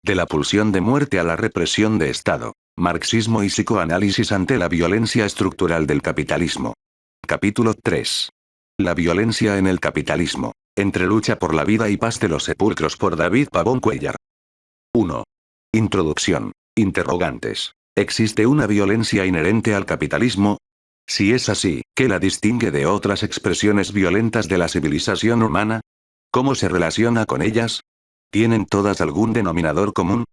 de la pulsión de muerte a la represión de Estado. Marxismo y psicoanálisis ante la violencia estructural del capitalismo. Capítulo 3. La violencia en el capitalismo. Entre lucha por la vida y paz de los sepulcros por David Pavón Cuéllar. 1. Introducción. Interrogantes. ¿Existe una violencia inherente al capitalismo? Si es así, ¿qué la distingue de otras expresiones violentas de la civilización humana? ¿Cómo se relaciona con ellas? ¿Tienen todas algún denominador común?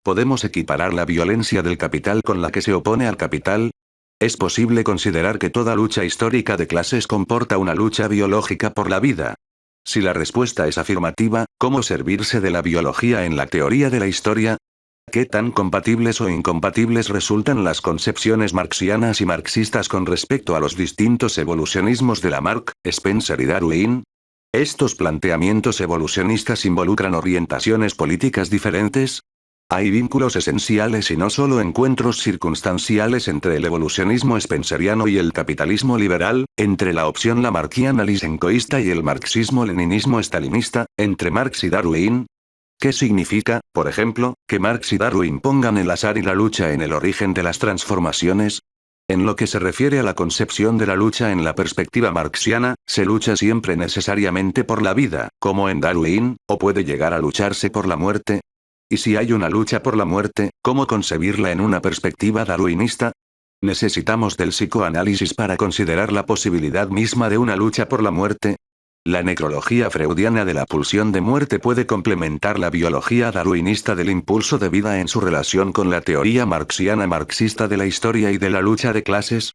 ¿Podemos equiparar la violencia del capital con la que se opone al capital? ¿Es posible considerar que toda lucha histórica de clases comporta una lucha biológica por la vida? Si la respuesta es afirmativa, ¿cómo servirse de la biología en la teoría de la historia? ¿Qué tan compatibles o incompatibles resultan las concepciones marxianas y marxistas con respecto a los distintos evolucionismos de Lamarck, Spencer y Darwin? ¿Estos planteamientos evolucionistas involucran orientaciones políticas diferentes? ¿Hay vínculos esenciales y no solo encuentros circunstanciales entre el evolucionismo spenceriano y el capitalismo liberal, entre la opción lamarckiana lysenkoísta y el marxismo-leninismo stalinista, entre Marx y Darwin? ¿Qué significa, por ejemplo, que Marx y Darwin pongan el azar y la lucha en el origen de las transformaciones? En lo que se refiere a la concepción de la lucha en la perspectiva marxiana, se lucha siempre necesariamente por la vida, como en Darwin, o puede llegar a lucharse por la muerte. Y si hay una lucha por la muerte, ¿cómo concebirla en una perspectiva darwinista? ¿Necesitamos del psicoanálisis para considerar la posibilidad misma de una lucha por la muerte? La necrología freudiana de la pulsión de muerte puede complementar la biología darwinista del impulso de vida en su relación con la teoría marxiana marxista de la historia y de la lucha de clases.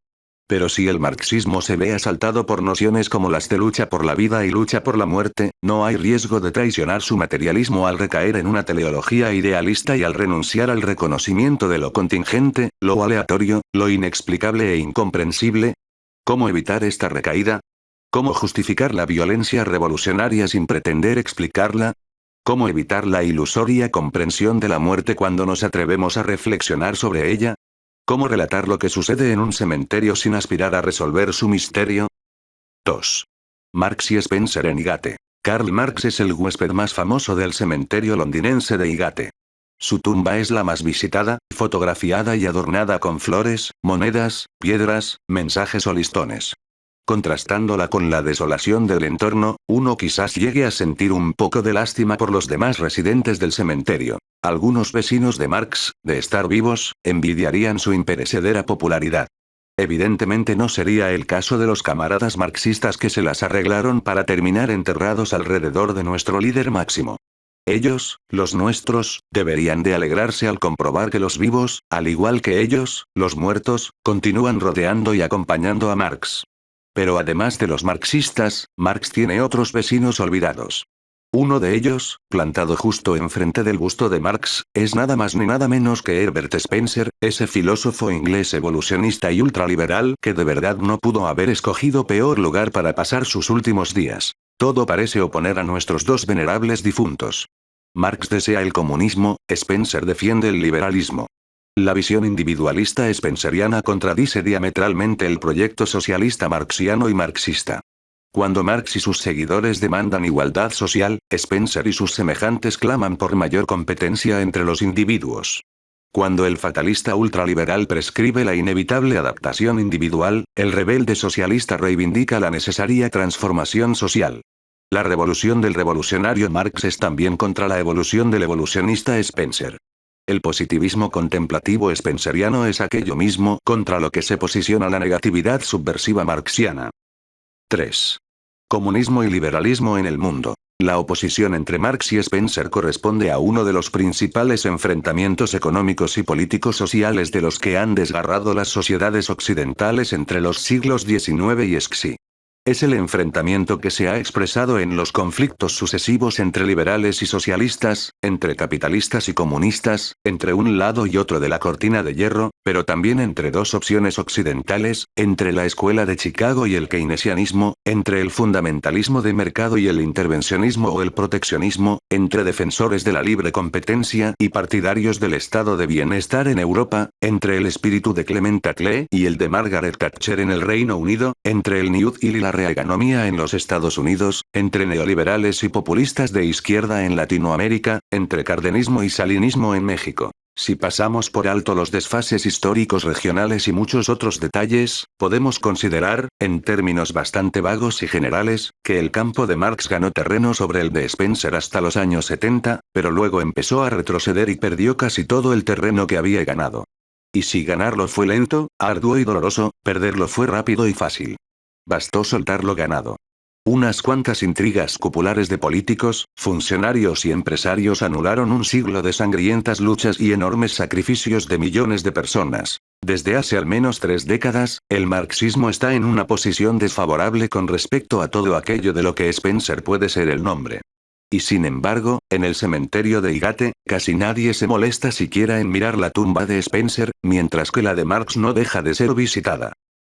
Pero si el marxismo se ve asaltado por nociones como las de lucha por la vida y lucha por la muerte, no hay riesgo de traicionar su materialismo al recaer en una teleología idealista y al renunciar al reconocimiento de lo contingente, lo aleatorio, lo inexplicable e incomprensible. ¿Cómo evitar esta recaída? ¿Cómo justificar la violencia revolucionaria sin pretender explicarla? ¿Cómo evitar la ilusoria comprensión de la muerte cuando nos atrevemos a reflexionar sobre ella? ¿Cómo relatar lo que sucede en un cementerio sin aspirar a resolver su misterio? 2. Marx y Spencer en Highgate. Karl Marx es el huésped más famoso del cementerio londinense de Highgate. Su tumba es la más visitada, fotografiada y adornada con flores, monedas, piedras, mensajes o listones. Contrastándola con la desolación del entorno, uno quizás llegue a sentir un poco de lástima por los demás residentes del cementerio. Algunos vecinos de Marx, de estar vivos, envidiarían su imperecedera popularidad. Evidentemente no sería el caso de los camaradas marxistas que se las arreglaron para terminar enterrados alrededor de nuestro líder máximo. Ellos, los nuestros, deberían de alegrarse al comprobar que los vivos, al igual que ellos, los muertos, continúan rodeando y acompañando a Marx. Pero además de los marxistas, Marx tiene otros vecinos olvidados. Uno de ellos, plantado justo enfrente del busto de Marx, es nada más ni nada menos que Herbert Spencer, ese filósofo inglés evolucionista y ultraliberal que de verdad no pudo haber escogido peor lugar para pasar sus últimos días. Todo parece oponer a nuestros dos venerables difuntos. Marx desea el comunismo, Spencer defiende el liberalismo. La visión individualista spenceriana contradice diametralmente el proyecto socialista marxiano y marxista. Cuando Marx y sus seguidores demandan igualdad social, Spencer y sus semejantes claman por mayor competencia entre los individuos. Cuando el fatalista ultraliberal prescribe la inevitable adaptación individual, el rebelde socialista reivindica la necesaria transformación social. La revolución del revolucionario Marx es también contra la evolución del evolucionista Spencer. El positivismo contemplativo spenceriano es aquello mismo contra lo que se posiciona la negatividad subversiva marxiana. 3. Comunismo y liberalismo en el mundo. La oposición entre Marx y Spencer corresponde a uno de los principales enfrentamientos económicos y políticos sociales de los que han desgarrado las sociedades occidentales entre los siglos XIX y XX. Es el enfrentamiento que se ha expresado en los conflictos sucesivos entre liberales y socialistas, entre capitalistas y comunistas, entre un lado y otro de la cortina de hierro, pero también entre dos opciones occidentales, entre la escuela de Chicago y el keynesianismo, entre el fundamentalismo de mercado y el intervencionismo o el proteccionismo, entre defensores de la libre competencia y partidarios del estado de bienestar en Europa, entre el espíritu de Clement Attlee y el de Margaret Thatcher en el Reino Unido, entre el New Deal y la la reaganomía en los Estados Unidos, entre neoliberales y populistas de izquierda en Latinoamérica, entre cardenismo y salinismo en México. Si pasamos por alto los desfases históricos regionales y muchos otros detalles, podemos considerar, en términos bastante vagos y generales, que el campo de Marx ganó terreno sobre el de Spencer hasta los años 70, pero luego empezó a retroceder y perdió casi todo el terreno que había ganado. Y si ganarlo fue lento, arduo y doloroso, perderlo fue rápido y fácil. Bastó soltar lo ganado. Unas cuantas intrigas cupulares de políticos, funcionarios y empresarios anularon un siglo de sangrientas luchas y enormes sacrificios de millones de personas. Desde hace al menos 3 décadas, el marxismo está en una posición desfavorable con respecto a todo aquello de lo que Spencer puede ser el nombre. Y sin embargo, en el cementerio de Higate, casi nadie se molesta siquiera en mirar la tumba de Spencer, mientras que la de Marx no deja de ser visitada.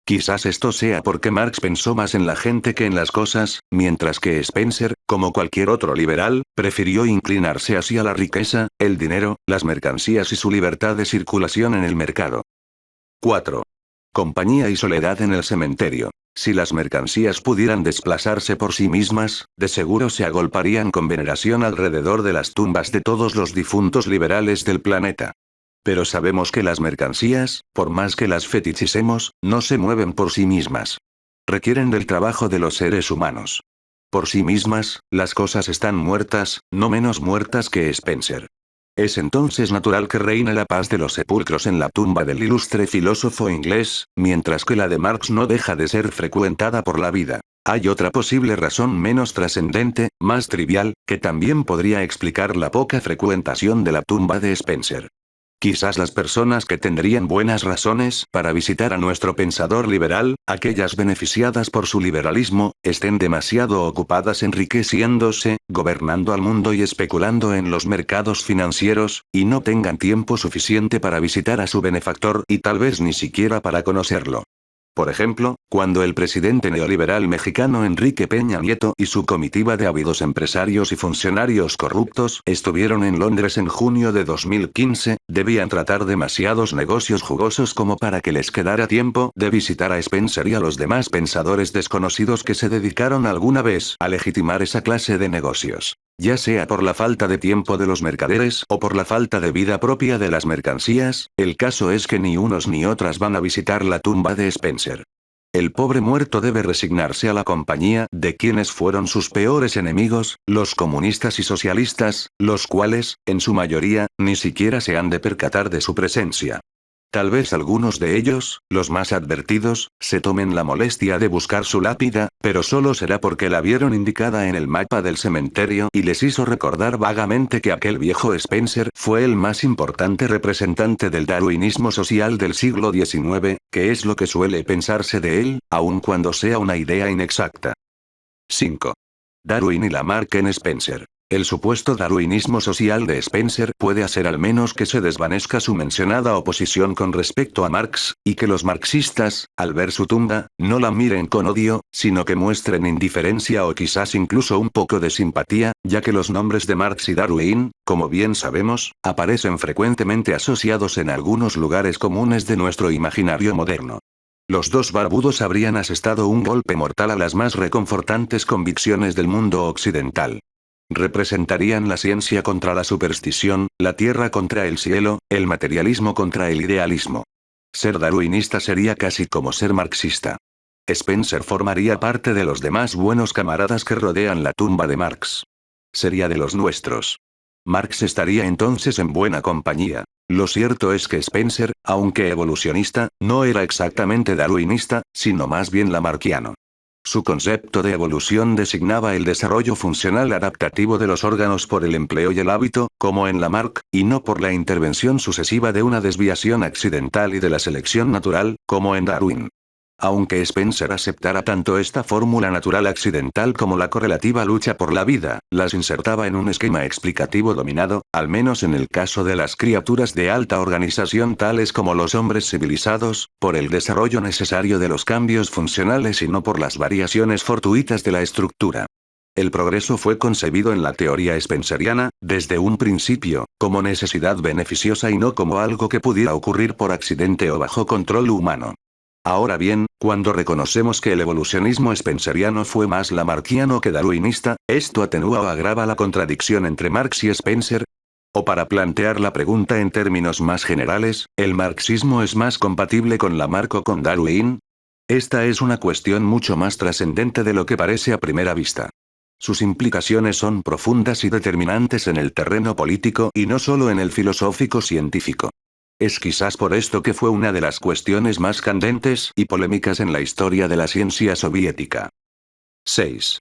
Quizás esto sea porque Marx pensó más en la gente que en las cosas, mientras que Spencer, como cualquier otro liberal, prefirió inclinarse hacia la riqueza, el dinero, las mercancías y su libertad de circulación en el mercado. 4. Compañía y soledad en el cementerio. Si las mercancías pudieran desplazarse por sí mismas, de seguro se agolparían con veneración alrededor de las tumbas de todos los difuntos liberales del planeta. Pero sabemos que las mercancías, por más que las fetichicemos, no se mueven por sí mismas. Requieren del trabajo de los seres humanos. Por sí mismas, las cosas están muertas, no menos muertas que Spencer. Es entonces natural que reine la paz de los sepulcros en la tumba del ilustre filósofo inglés, mientras que la de Marx no deja de ser frecuentada por la vida. Hay otra posible razón menos trascendente, más trivial, que también podría explicar la poca frecuentación de la tumba de Spencer. Quizás las personas que tendrían buenas razones para visitar a nuestro pensador liberal, aquellas beneficiadas por su liberalismo, estén demasiado ocupadas enriqueciéndose, gobernando al mundo y especulando en los mercados financieros, y no tengan tiempo suficiente para visitar a su benefactor y tal vez ni siquiera para conocerlo. Por ejemplo, cuando el presidente neoliberal mexicano Enrique Peña Nieto y su comitiva de ávidos empresarios y funcionarios corruptos estuvieron en Londres en junio de 2015, debían tratar demasiados negocios jugosos como para que les quedara tiempo de visitar a Spencer y a los demás pensadores desconocidos que se dedicaron alguna vez a legitimar esa clase de negocios. Ya sea por la falta de tiempo de los mercaderes o por la falta de vida propia de las mercancías, el caso es que ni unos ni otras van a visitar la tumba de Spencer. El pobre muerto debe resignarse a la compañía de quienes fueron sus peores enemigos, los comunistas y socialistas, los cuales, en su mayoría, ni siquiera se han de percatar de su presencia. Tal vez algunos de ellos, los más advertidos, se tomen la molestia de buscar su lápida, pero solo será porque la vieron indicada en el mapa del cementerio y les hizo recordar vagamente que aquel viejo Spencer fue el más importante representante del darwinismo social del siglo XIX, que es lo que suele pensarse de él, aun cuando sea una idea inexacta. 5. Darwin y Lamarck en Spencer. El supuesto darwinismo social de Spencer puede hacer al menos que se desvanezca su mencionada oposición con respecto a Marx, y que los marxistas, al ver su tumba, no la miren con odio, sino que muestren indiferencia o quizás incluso un poco de simpatía, ya que los nombres de Marx y Darwin, como bien sabemos, aparecen frecuentemente asociados en algunos lugares comunes de nuestro imaginario moderno. Los dos barbudos habrían asestado un golpe mortal a las más reconfortantes convicciones del mundo occidental. Representarían la ciencia contra la superstición, la tierra contra el cielo, el materialismo contra el idealismo. Ser darwinista sería casi como ser marxista. Spencer formaría parte de los demás buenos camaradas que rodean la tumba de Marx. Sería de los nuestros. Marx estaría entonces en buena compañía. Lo cierto es que Spencer, aunque evolucionista, no era exactamente darwinista, sino más bien lamarckiano. Su concepto de evolución designaba el desarrollo funcional adaptativo de los órganos por el empleo y el hábito, como en Lamarck, y no por la intervención sucesiva de una desviación accidental y de la selección natural, como en Darwin. Aunque Spencer aceptara tanto esta fórmula natural accidental como la correlativa lucha por la vida, las insertaba en un esquema explicativo dominado, al menos en el caso de las criaturas de alta organización tales como los hombres civilizados, por el desarrollo necesario de los cambios funcionales y no por las variaciones fortuitas de la estructura. El progreso fue concebido en la teoría spenceriana, desde un principio, como necesidad beneficiosa y no como algo que pudiera ocurrir por accidente o bajo control humano. Ahora bien, Cuando reconocemos que el evolucionismo spenceriano fue más lamarckiano que darwinista, esto atenúa o agrava la contradicción entre Marx y Spencer. O para plantear la pregunta en términos más generales, ¿el marxismo es más compatible con Lamarck o con Darwin? Esta es una cuestión mucho más trascendente de lo que parece a primera vista. Sus implicaciones son profundas y determinantes en el terreno político y no solo en el filosófico-científico. Es quizás por esto que fue una de las cuestiones más candentes y polémicas en la historia de la ciencia soviética. 6.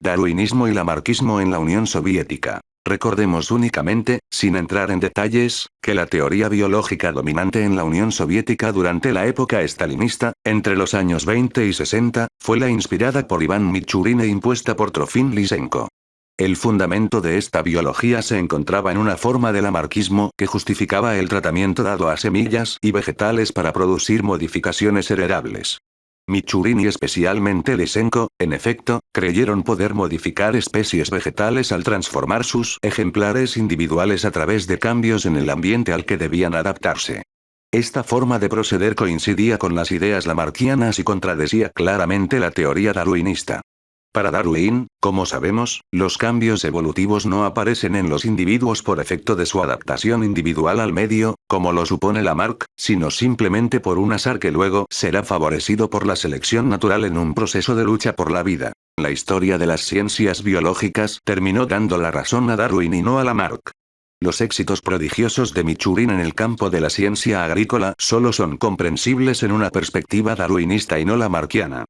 Darwinismo y lamarquismo en la Unión Soviética. Recordemos únicamente, sin entrar en detalles, que la teoría biológica dominante en la Unión Soviética durante la época estalinista, entre los años 20 y 60, fue la inspirada por Iván Michurin e impuesta por Trofim Lysenko. El fundamento de esta biología se encontraba en una forma de lamarquismo que justificaba el tratamiento dado a semillas y vegetales para producir modificaciones heredables. Michurin y especialmente Lysenko, en efecto, creyeron poder modificar especies vegetales al transformar sus ejemplares individuales a través de cambios en el ambiente al que debían adaptarse. Esta forma de proceder coincidía con las ideas lamarckianas y contradecía claramente la teoría darwinista. Para Darwin, como sabemos, los cambios evolutivos no aparecen en los individuos por efecto de su adaptación individual al medio, como lo supone Lamarck, sino simplemente por un azar que luego será favorecido por la selección natural en un proceso de lucha por la vida. La historia de las ciencias biológicas terminó dando la razón a Darwin y no a Lamarck. Los éxitos prodigiosos de Michurin en el campo de la ciencia agrícola solo son comprensibles en una perspectiva darwinista y no lamarckiana.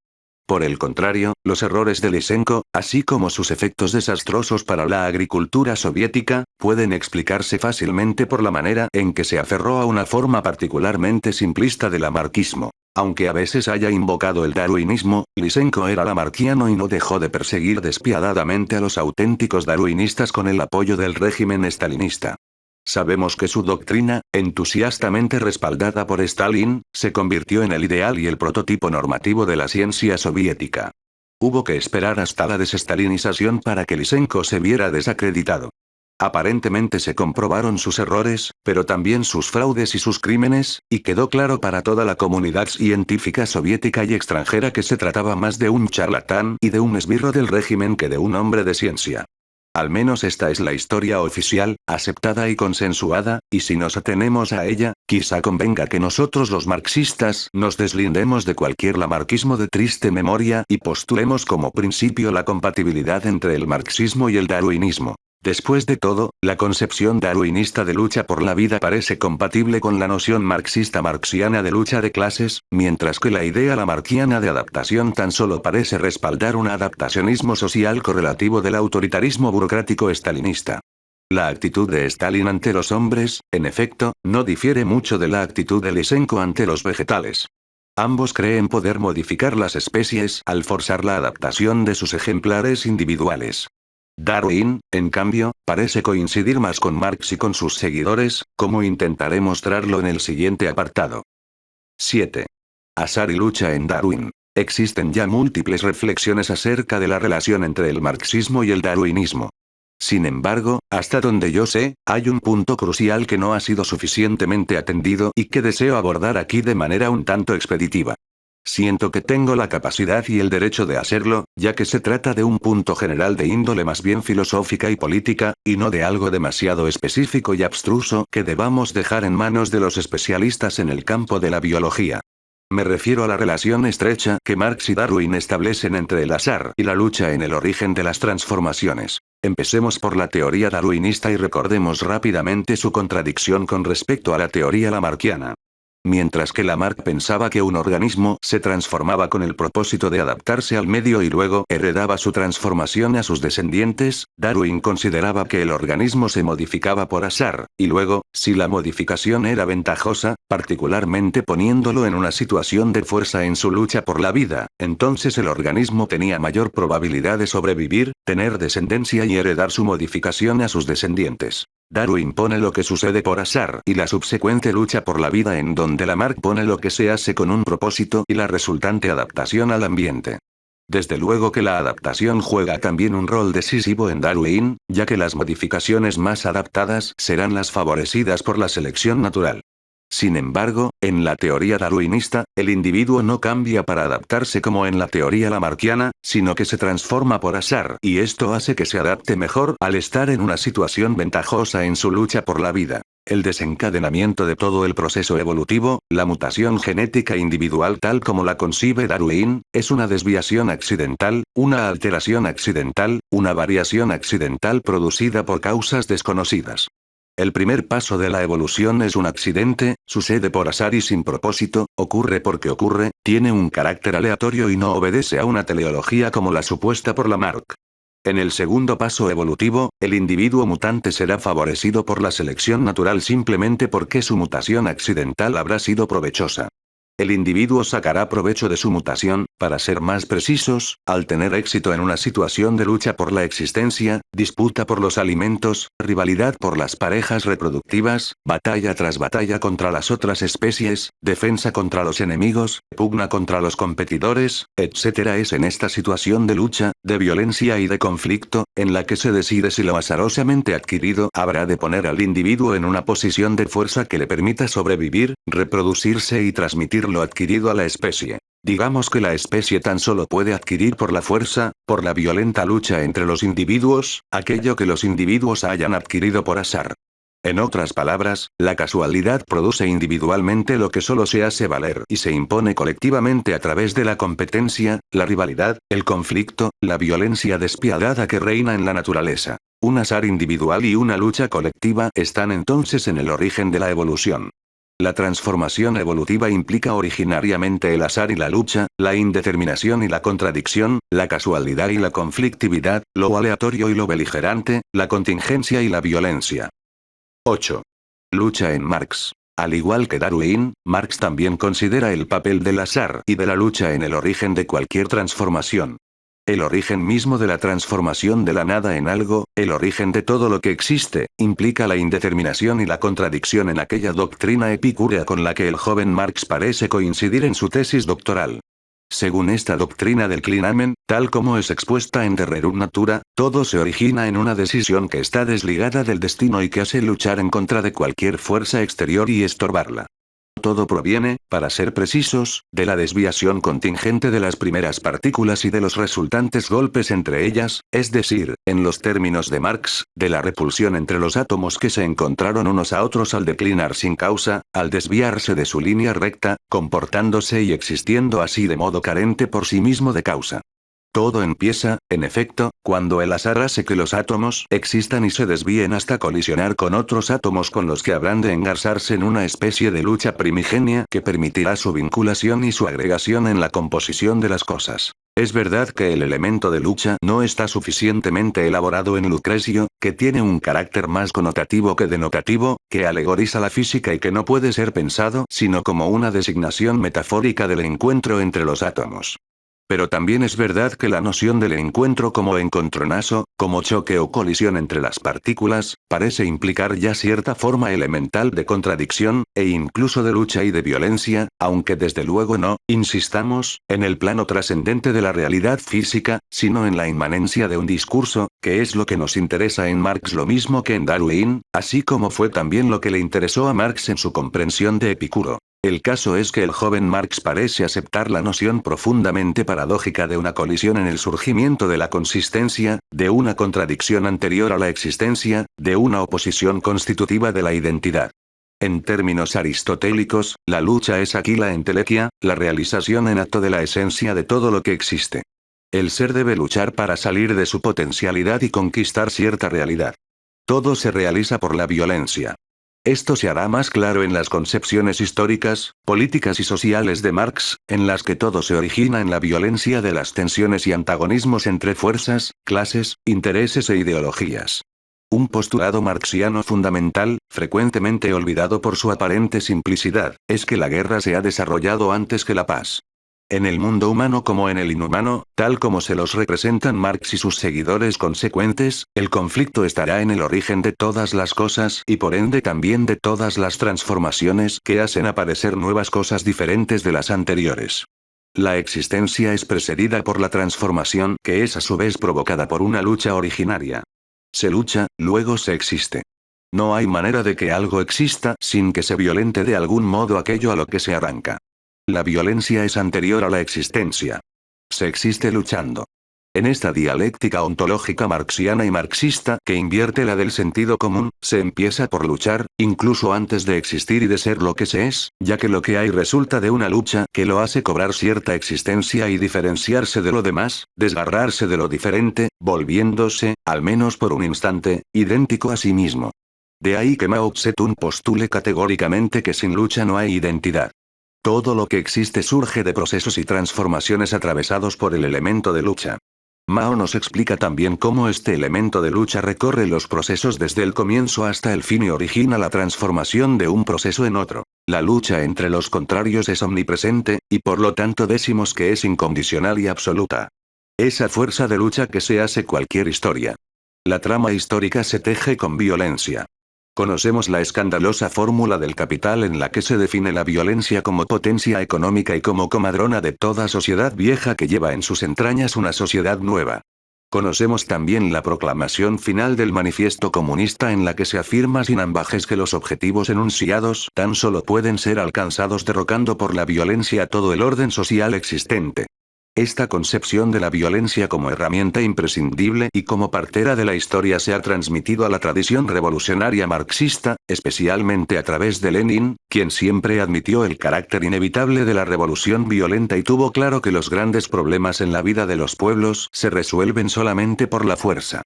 Por el contrario, los errores de Lysenko, así como sus efectos desastrosos para la agricultura soviética, pueden explicarse fácilmente por la manera en que se aferró a una forma particularmente simplista del lamarquismo. Aunque a veces haya invocado el darwinismo, Lysenko era lamarckiano y no dejó de perseguir despiadadamente a los auténticos darwinistas con el apoyo del régimen estalinista. Sabemos que su doctrina, entusiastamente respaldada por Stalin, se convirtió en el ideal y el prototipo normativo de la ciencia soviética. Hubo que esperar hasta la desestalinización para que Lysenko se viera desacreditado. Aparentemente se comprobaron sus errores, pero también sus fraudes y sus crímenes, y quedó claro para toda la comunidad científica soviética y extranjera que se trataba más de un charlatán y de un esbirro del régimen que de un hombre de ciencia. Al menos esta es la historia oficial, aceptada y consensuada, y si nos atenemos a ella, quizá convenga que nosotros los marxistas nos deslindemos de cualquier lamarquismo de triste memoria y postulemos como principio la compatibilidad entre el marxismo y el darwinismo. Después de todo, la concepción darwinista de lucha por la vida parece compatible con la noción marxista-marxiana de lucha de clases, mientras que la idea lamarckiana de adaptación tan solo parece respaldar un adaptacionismo social correlativo del autoritarismo burocrático estalinista. La actitud de Stalin ante los hombres, en efecto, no difiere mucho de la actitud de Lysenko ante los vegetales. Ambos creen poder modificar las especies al forzar la adaptación de sus ejemplares individuales. Darwin, en cambio, parece coincidir más con Marx y con sus seguidores, como intentaré mostrarlo en el siguiente apartado. 7. Azar y lucha en Darwin. Existen ya múltiples reflexiones acerca de la relación entre el marxismo y el darwinismo. Sin embargo, hasta donde yo sé, hay un punto crucial que no ha sido suficientemente atendido y que deseo abordar aquí de manera un tanto expeditiva. Siento que tengo la capacidad y el derecho de hacerlo, ya que se trata de un punto general de índole más bien filosófica y política, y no de algo demasiado específico y abstruso que debamos dejar en manos de los especialistas en el campo de la biología. Me refiero a la relación estrecha que Marx y Darwin establecen entre el azar y la lucha en el origen de las transformaciones. Empecemos por la teoría darwinista y recordemos rápidamente su contradicción con respecto a la teoría lamarckiana. Mientras que Lamarck pensaba que un organismo se transformaba con el propósito de adaptarse al medio y luego heredaba su transformación a sus descendientes, Darwin consideraba que el organismo se modificaba por azar, y luego, si la modificación era ventajosa, particularmente poniéndolo en una situación de fuerza en su lucha por la vida, entonces el organismo tenía mayor probabilidad de sobrevivir, tener descendencia y heredar su modificación a sus descendientes. Darwin pone lo que sucede por azar y la subsecuente lucha por la vida, en donde Lamarck pone lo que se hace con un propósito y la resultante adaptación al ambiente. Desde luego que la adaptación juega también un rol decisivo en Darwin, ya que las modificaciones más adaptadas serán las favorecidas por la selección natural. Sin embargo, en la teoría darwinista, el individuo no cambia para adaptarse como en la teoría lamarckiana, sino que se transforma por azar, y esto hace que se adapte mejor al estar en una situación ventajosa en su lucha por la vida. El desencadenamiento de todo el proceso evolutivo, la mutación genética individual tal como la concibe Darwin, es una desviación accidental, una alteración accidental, una variación accidental producida por causas desconocidas. El primer paso de la evolución es un accidente, sucede por azar y sin propósito, ocurre porque ocurre, tiene un carácter aleatorio y no obedece a una teleología como la supuesta por Lamarck. En el segundo paso evolutivo, el individuo mutante será favorecido por la selección natural simplemente porque su mutación accidental habrá sido provechosa. El individuo sacará provecho de su mutación, para ser más precisos, al tener éxito en una situación de lucha por la existencia, disputa por los alimentos, rivalidad por las parejas reproductivas, batalla tras batalla contra las otras especies, defensa contra los enemigos, pugna contra los competidores, etc. Es en esta situación de lucha, de violencia y de conflicto, en la que se decide si lo azarosamente adquirido habrá de poner al individuo en una posición de fuerza que le permita sobrevivir, reproducirse y transmitir lo adquirido a la especie. Digamos que la especie tan solo puede adquirir por la fuerza, por la violenta lucha entre los individuos, aquello que los individuos hayan adquirido por azar. En otras palabras, la casualidad produce individualmente lo que solo se hace valer y se impone colectivamente a través de la competencia, la rivalidad, el conflicto, la violencia despiadada que reina en la naturaleza. Un azar individual y una lucha colectiva están entonces en el origen de la evolución. La transformación evolutiva implica originariamente el azar y la lucha, la indeterminación y la contradicción, la casualidad y la conflictividad, lo aleatorio y lo beligerante, la contingencia y la violencia. 8. Lucha en Marx. Al igual que Darwin, Marx también considera el papel del azar y de la lucha en el origen de cualquier transformación. El origen mismo de la transformación de la nada en algo, el origen de todo lo que existe, implica la indeterminación y la contradicción en aquella doctrina epicúrea con la que el joven Marx parece coincidir en su tesis doctoral. Según esta doctrina del clinamen, tal como es expuesta en De Rerum Natura, todo se origina en una decisión que está desligada del destino y que hace luchar en contra de cualquier fuerza exterior y estorbarla. Todo proviene, para ser precisos, de la desviación contingente de las primeras partículas y de los resultantes golpes entre ellas, es decir, en los términos de Marx, de la repulsión entre los átomos que se encontraron unos a otros al declinar sin causa, al desviarse de su línea recta, comportándose y existiendo así de modo carente por sí mismo de causa. Todo empieza, en efecto, cuando el azar hace que los átomos existan y se desvíen hasta colisionar con otros átomos con los que habrán de engarzarse en una especie de lucha primigenia que permitirá su vinculación y su agregación en la composición de las cosas. Es verdad que el elemento de lucha no está suficientemente elaborado en Lucrecio, que tiene un carácter más connotativo que denotativo, que alegoriza la física y que no puede ser pensado sino como una designación metafórica del encuentro entre los átomos. Pero también es verdad que la noción del encuentro como encontronazo, como choque o colisión entre las partículas, parece implicar ya cierta forma elemental de contradicción, e incluso de lucha y de violencia, aunque desde luego no, insistamos, en el plano trascendente de la realidad física, sino en la inmanencia de un discurso, que es lo que nos interesa en Marx lo mismo que en Darwin, así como fue también lo que le interesó a Marx en su comprensión de Epicuro. El caso es que el joven Marx parece aceptar la noción profundamente paradójica de una colisión en el surgimiento de la consistencia, de una contradicción anterior a la existencia, de una oposición constitutiva de la identidad. En términos aristotélicos, la lucha es aquí la entelequia, la realización en acto de la esencia de todo lo que existe. El ser debe luchar para salir de su potencialidad y conquistar cierta realidad. Todo se realiza por la violencia. Esto se hará más claro en las concepciones históricas, políticas y sociales de Marx, en las que todo se origina en la violencia de las tensiones y antagonismos entre fuerzas, clases, intereses e ideologías. Un postulado marxiano fundamental, frecuentemente olvidado por su aparente simplicidad, es que la guerra se ha desarrollado antes que la paz. En el mundo humano como en el inhumano, tal como se los representan Marx y sus seguidores consecuentes, el conflicto estará en el origen de todas las cosas y por ende también de todas las transformaciones que hacen aparecer nuevas cosas diferentes de las anteriores. La existencia es precedida por la transformación que es a su vez provocada por una lucha originaria. Se lucha, luego se existe. No hay manera de que algo exista sin que se violente de algún modo aquello a lo que se arranca. La violencia es anterior a la existencia. Se existe luchando. En esta dialéctica ontológica marxiana y marxista que invierte la del sentido común, se empieza por luchar, incluso antes de existir y de ser lo que se es, ya que lo que hay resulta de una lucha que lo hace cobrar cierta existencia y diferenciarse de lo demás, desgarrarse de lo diferente, volviéndose, al menos por un instante, idéntico a sí mismo. De ahí que Mao Zedong postule categóricamente que sin lucha no hay identidad. Todo lo que existe surge de procesos y transformaciones atravesados por el elemento de lucha. Mao nos explica también cómo este elemento de lucha recorre los procesos desde el comienzo hasta el fin y origina la transformación de un proceso en otro. La lucha entre los contrarios es omnipresente, y por lo tanto decimos que es incondicional y absoluta. Esa fuerza de lucha que se hace cualquier historia. La trama histórica se teje con violencia. Conocemos la escandalosa fórmula del capital en la que se define la violencia como potencia económica y como comadrona de toda sociedad vieja que lleva en sus entrañas una sociedad nueva. Conocemos también la proclamación final del manifiesto comunista en la que se afirma sin ambajes que los objetivos enunciados tan solo pueden ser alcanzados derrocando por la violencia todo el orden social existente. Esta concepción de la violencia como herramienta imprescindible y como partera de la historia se ha transmitido a la tradición revolucionaria marxista, especialmente a través de Lenin, quien siempre admitió el carácter inevitable de la revolución violenta y tuvo claro que los grandes problemas en la vida de los pueblos se resuelven solamente por la fuerza.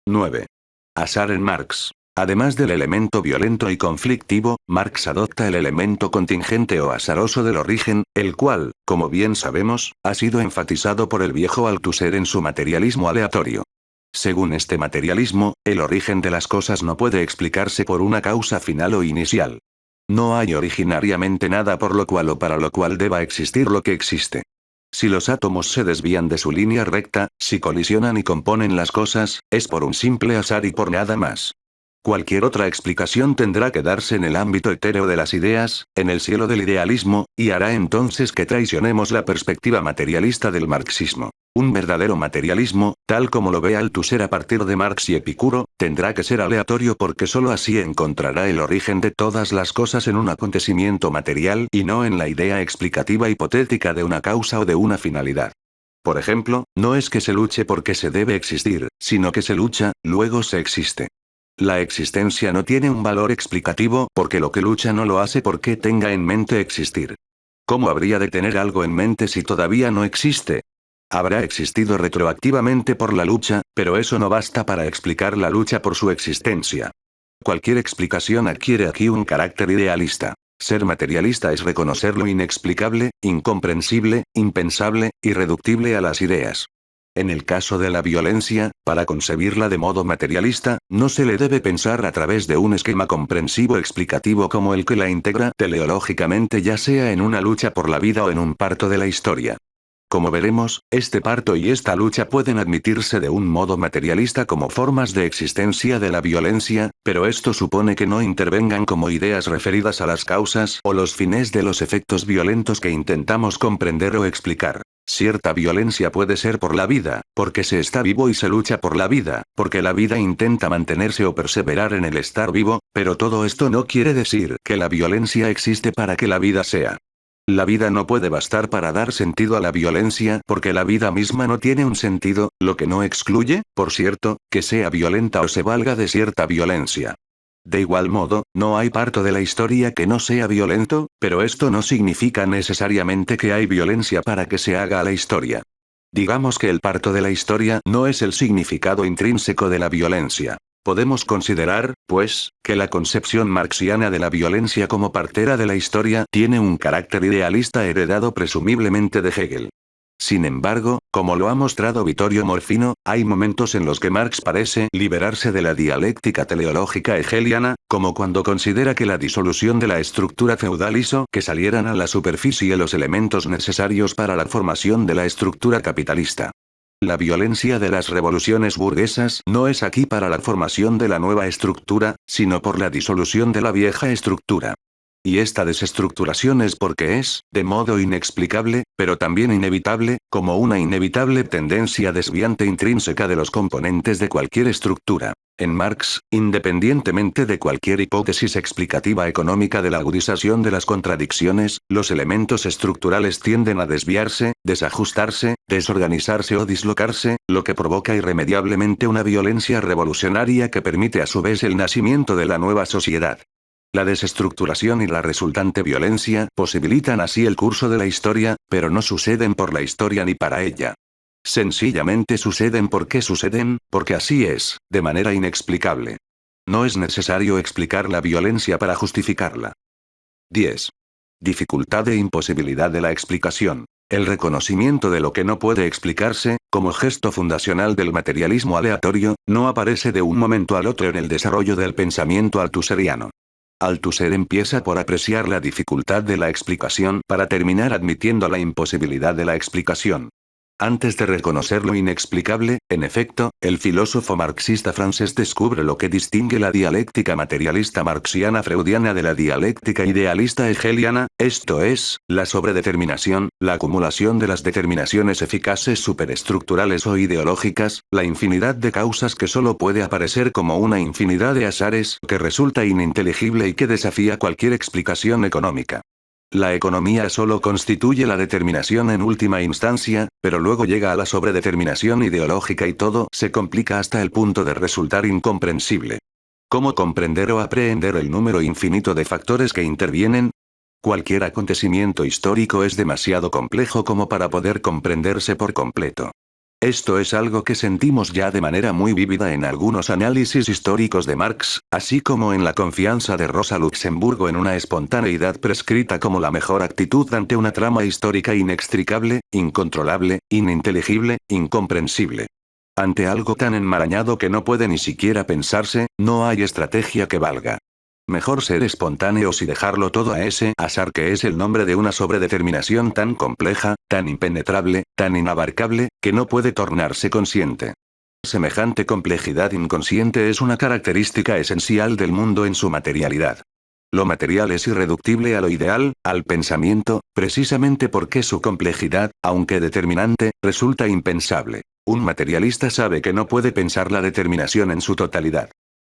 9. Azar en Marx. Además del elemento violento y conflictivo, Marx adopta el elemento contingente o azaroso del origen, el cual, como bien sabemos, ha sido enfatizado por el viejo Althusser en su materialismo aleatorio. Según este materialismo, el origen de las cosas no puede explicarse por una causa final o inicial. No hay originariamente nada por lo cual o para lo cual deba existir lo que existe. Si los átomos se desvían de su línea recta, si colisionan y componen las cosas, es por un simple azar y por nada más. Cualquier otra explicación tendrá que darse en el ámbito etéreo de las ideas, en el cielo del idealismo, y hará entonces que traicionemos la perspectiva materialista del marxismo. Un verdadero materialismo, tal como lo ve Althusser a partir de Marx y Epicuro, tendrá que ser aleatorio porque sólo así encontrará el origen de todas las cosas en un acontecimiento material y no en la idea explicativa hipotética de una causa o de una finalidad. Por ejemplo, no es que se luche porque se debe existir, sino que se lucha, luego se existe. La existencia no tiene un valor explicativo porque lo que lucha no lo hace porque tenga en mente existir. ¿Cómo habría de tener algo en mente si todavía no existe? Habrá existido retroactivamente por la lucha, pero eso no basta para explicar la lucha por su existencia. Cualquier explicación adquiere aquí un carácter idealista. Ser materialista es reconocer lo inexplicable, incomprensible, impensable, irreductible a las ideas. En el caso de la violencia, para concebirla de modo materialista, no se le debe pensar a través de un esquema comprensivo explicativo como el que la integra teleológicamente, ya sea en una lucha por la vida o en un parto de la historia. Como veremos, este parto y esta lucha pueden admitirse de un modo materialista como formas de existencia de la violencia, pero esto supone que no intervengan como ideas referidas a las causas o los fines de los efectos violentos que intentamos comprender o explicar. Cierta violencia puede ser por la vida, porque se está vivo y se lucha por la vida, porque la vida intenta mantenerse o perseverar en el estar vivo, pero todo esto no quiere decir que la violencia existe para que la vida sea. La vida no puede bastar para dar sentido a la violencia porque la vida misma no tiene un sentido, lo que no excluye, por cierto, que sea violenta o se valga de cierta violencia. De igual modo, no hay parto de la historia que no sea violento, pero esto no significa necesariamente que hay violencia para que se haga la historia. Digamos que el parto de la historia no es el significado intrínseco de la violencia. Podemos considerar, pues, que la concepción marxiana de la violencia como partera de la historia tiene un carácter idealista heredado presumiblemente de Hegel. Sin embargo, como lo ha mostrado Vittorio Morfino, hay momentos en los que Marx parece liberarse de la dialéctica teleológica hegeliana, como cuando considera que la disolución de la estructura feudal hizo que salieran a la superficie los elementos necesarios para la formación de la estructura capitalista. La violencia de las revoluciones burguesas no es aquí para la formación de la nueva estructura, sino por la disolución de la vieja estructura. Y esta desestructuración es porque es, de modo inexplicable, pero también inevitable, como una inevitable tendencia desviante intrínseca de los componentes de cualquier estructura. En Marx, independientemente de cualquier hipótesis explicativa económica de la agudización de las contradicciones, los elementos estructurales tienden a desviarse, desajustarse, desorganizarse o dislocarse, lo que provoca irremediablemente una violencia revolucionaria que permite a su vez el nacimiento de la nueva sociedad. La desestructuración y la resultante violencia posibilitan así el curso de la historia, pero no suceden por la historia ni para ella. Sencillamente suceden porque así es, de manera inexplicable. No es necesario explicar la violencia para justificarla. 10. Dificultad e imposibilidad de la explicación. El reconocimiento de lo que no puede explicarse, como gesto fundacional del materialismo aleatorio, no aparece de un momento al otro en el desarrollo del pensamiento althuseriano. Althusser empieza por apreciar la dificultad de la explicación para terminar admitiendo la imposibilidad de la explicación. Antes de reconocer lo inexplicable, en efecto, el filósofo marxista francés descubre lo que distingue la dialéctica materialista marxiana freudiana de la dialéctica idealista hegeliana, esto es, la sobredeterminación, la acumulación de las determinaciones eficaces superestructurales o ideológicas, la infinidad de causas que solo puede aparecer como una infinidad de azares que resulta ininteligible y que desafía cualquier explicación económica. La economía solo constituye la determinación en última instancia, pero luego llega a la sobredeterminación ideológica y todo se complica hasta el punto de resultar incomprensible. ¿Cómo comprender o aprehender el número infinito de factores que intervienen? Cualquier acontecimiento histórico es demasiado complejo como para poder comprenderse por completo. Esto es algo que sentimos ya de manera muy vívida en algunos análisis históricos de Marx, así como en la confianza de Rosa Luxemburgo en una espontaneidad prescrita como la mejor actitud ante una trama histórica inextricable, incontrolable, ininteligible, incomprensible. Ante algo tan enmarañado que no puede ni siquiera pensarse, no hay estrategia que valga. Mejor ser espontáneos y dejarlo todo a ese azar que es el nombre de una sobredeterminación tan compleja, tan impenetrable, tan inabarcable, que no puede tornarse consciente. Semejante complejidad inconsciente es una característica esencial del mundo en su materialidad. Lo material es irreductible a lo ideal, al pensamiento, precisamente porque su complejidad, aunque determinante, resulta impensable. Un materialista sabe que no puede pensar la determinación en su totalidad.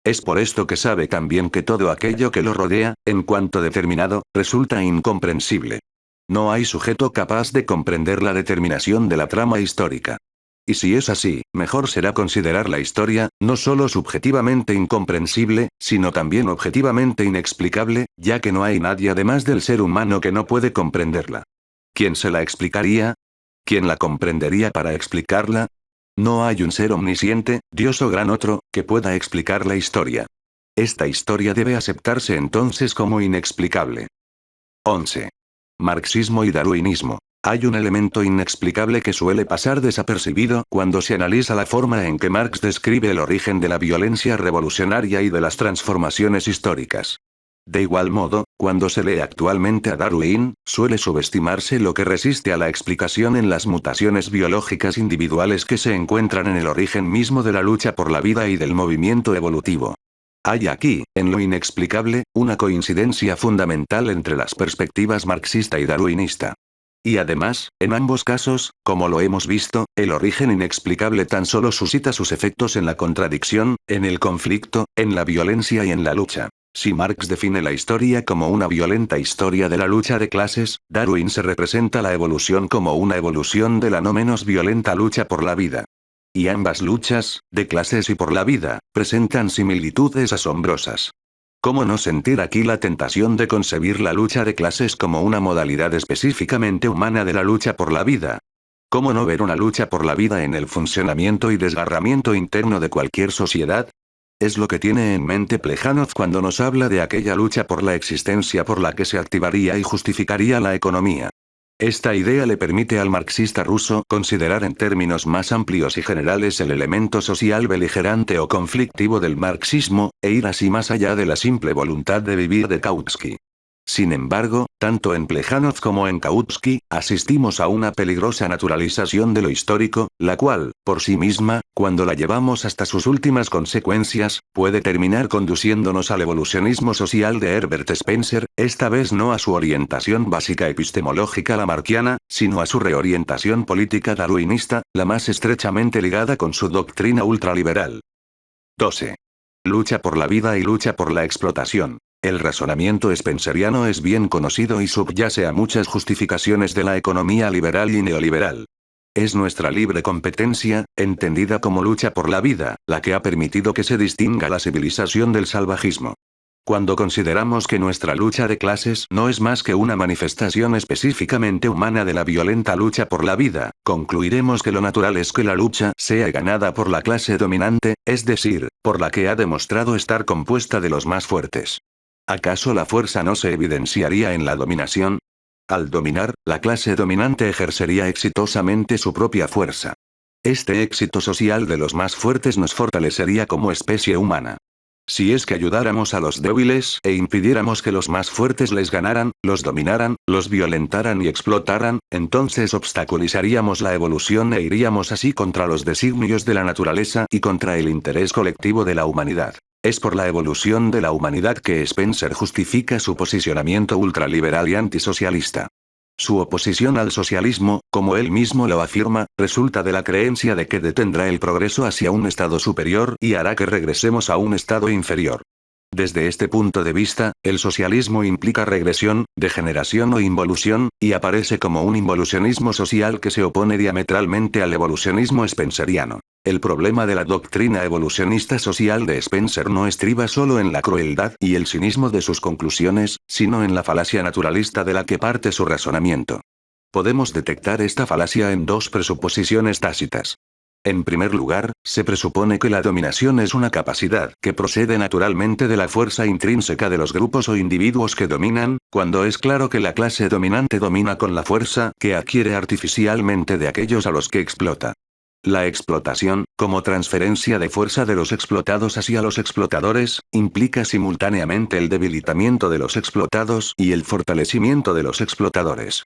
Es por esto que sabe también que todo aquello que lo rodea, en cuanto determinado, resulta incomprensible. No hay sujeto capaz de comprender la determinación de la trama histórica. Y si es así, mejor será considerar la historia, no solo subjetivamente incomprensible, sino también objetivamente inexplicable, ya que no hay nadie además del ser humano que no puede comprenderla. ¿Quién se la explicaría? ¿Quién la comprendería para explicarla? No hay un ser omnisciente, Dios o gran otro, que pueda explicar la historia. Esta historia debe aceptarse entonces como inexplicable. 11. Marxismo y darwinismo. Hay un elemento inexplicable que suele pasar desapercibido cuando se analiza la forma en que Marx describe el origen de la violencia revolucionaria y de las transformaciones históricas. De igual modo, cuando se lee actualmente a Darwin, suele subestimarse lo que resiste a la explicación en las mutaciones biológicas individuales que se encuentran en el origen mismo de la lucha por la vida y del movimiento evolutivo. Hay aquí, en lo inexplicable, una coincidencia fundamental entre las perspectivas marxista y darwinista. Y además, en ambos casos, como lo hemos visto, el origen inexplicable tan solo suscita sus efectos en la contradicción, en el conflicto, en la violencia y en la lucha. Si Marx define la historia como una violenta historia de la lucha de clases, Darwin se representa la evolución como una evolución de la no menos violenta lucha por la vida. Y ambas luchas, de clases y por la vida, presentan similitudes asombrosas. ¿Cómo no sentir aquí la tentación de concebir la lucha de clases como una modalidad específicamente humana de la lucha por la vida? ¿Cómo no ver una lucha por la vida en el funcionamiento y desgarramiento interno de cualquier sociedad? Es lo que tiene en mente Plejánov cuando nos habla de aquella lucha por la existencia por la que se activaría y justificaría la economía. Esta idea le permite al marxista ruso considerar en términos más amplios y generales el elemento social beligerante o conflictivo del marxismo, e ir así más allá de la simple voluntad de vivir de Kautsky. Sin embargo, tanto en Plejánov como en Kautsky, asistimos a una peligrosa naturalización de lo histórico, la cual, por sí misma, cuando la llevamos hasta sus últimas consecuencias, puede terminar conduciéndonos al evolucionismo social de Herbert Spencer, esta vez no a su orientación básica epistemológica lamarckiana, sino a su reorientación política darwinista, la más estrechamente ligada con su doctrina ultraliberal. 12. Lucha por la vida y lucha por la explotación. El razonamiento spenceriano es bien conocido y subyace a muchas justificaciones de la economía liberal y neoliberal. Es nuestra libre competencia, entendida como lucha por la vida, la que ha permitido que se distinga la civilización del salvajismo. Cuando consideramos que nuestra lucha de clases no es más que una manifestación específicamente humana de la violenta lucha por la vida, concluiremos que lo natural es que la lucha sea ganada por la clase dominante, es decir, por la que ha demostrado estar compuesta de los más fuertes. ¿Acaso la fuerza no se evidenciaría en la dominación? Al dominar, la clase dominante ejercería exitosamente su propia fuerza. Este éxito social de los más fuertes nos fortalecería como especie humana. Si es que ayudáramos a los débiles e impidiéramos que los más fuertes les ganaran, los dominaran, los violentaran y explotaran, entonces obstaculizaríamos la evolución e iríamos así contra los designios de la naturaleza y contra el interés colectivo de la humanidad. Es por la evolución de la humanidad que Spencer justifica su posicionamiento ultraliberal y antisocialista. Su oposición al socialismo, como él mismo lo afirma, resulta de la creencia de que detendrá el progreso hacia un estado superior y hará que regresemos a un estado inferior. Desde este punto de vista, el socialismo implica regresión, degeneración o involución, y aparece como un involucionismo social que se opone diametralmente al evolucionismo spenceriano. El problema de la doctrina evolucionista social de Spencer no estriba solo en la crueldad y el cinismo de sus conclusiones, sino en la falacia naturalista de la que parte su razonamiento. Podemos detectar esta falacia en dos presuposiciones tácitas. En primer lugar, se presupone que la dominación es una capacidad que procede naturalmente de la fuerza intrínseca de los grupos o individuos que dominan, cuando es claro que la clase dominante domina con la fuerza que adquiere artificialmente de aquellos a los que explota. La explotación, como transferencia de fuerza de los explotados hacia los explotadores, implica simultáneamente el debilitamiento de los explotados y el fortalecimiento de los explotadores.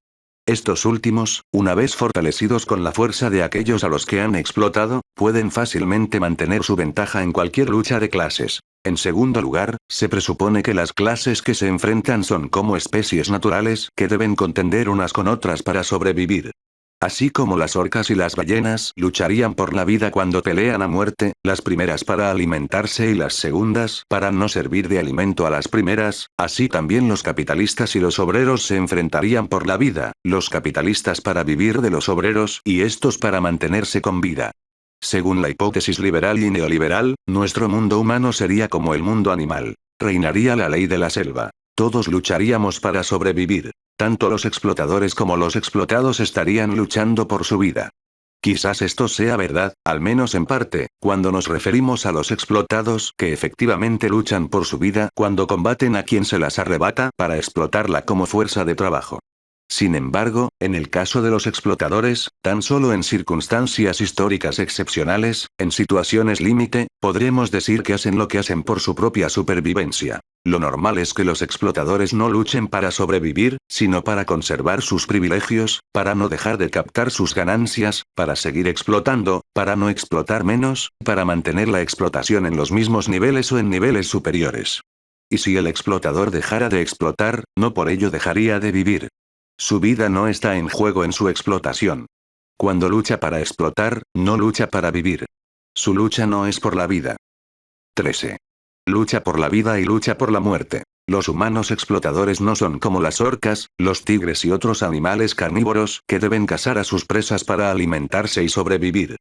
Estos últimos, una vez fortalecidos con la fuerza de aquellos a los que han explotado, pueden fácilmente mantener su ventaja en cualquier lucha de clases. En segundo lugar, se presupone que las clases que se enfrentan son como especies naturales que deben contender unas con otras para sobrevivir. Así como las orcas y las ballenas lucharían por la vida cuando pelean a muerte, las primeras para alimentarse y las segundas para no servir de alimento a las primeras, así también los capitalistas y los obreros se enfrentarían por la vida, los capitalistas para vivir de los obreros y estos para mantenerse con vida. Según la hipótesis liberal y neoliberal, nuestro mundo humano sería como el mundo animal. Reinaría la ley de la selva. Todos lucharíamos para sobrevivir. Tanto los explotadores como los explotados estarían luchando por su vida. Quizás esto sea verdad, al menos en parte, cuando nos referimos a los explotados que efectivamente luchan por su vida cuando combaten a quien se las arrebata para explotarla como fuerza de trabajo. Sin embargo, en el caso de los explotadores, tan solo en circunstancias históricas excepcionales, en situaciones límite, podremos decir que hacen lo que hacen por su propia supervivencia. Lo normal es que los explotadores no luchen para sobrevivir, sino para conservar sus privilegios, para no dejar de captar sus ganancias, para seguir explotando, para no explotar menos, para mantener la explotación en los mismos niveles o en niveles superiores. Y si el explotador dejara de explotar, no por ello dejaría de vivir. Su vida no está en juego en su explotación. Cuando lucha para explotar, no lucha para vivir. Su lucha no es por la vida. 13. Lucha por la vida y lucha por la muerte. Los humanos explotadores no son como las orcas, los tigres y otros animales carnívoros que deben cazar a sus presas para alimentarse y sobrevivir.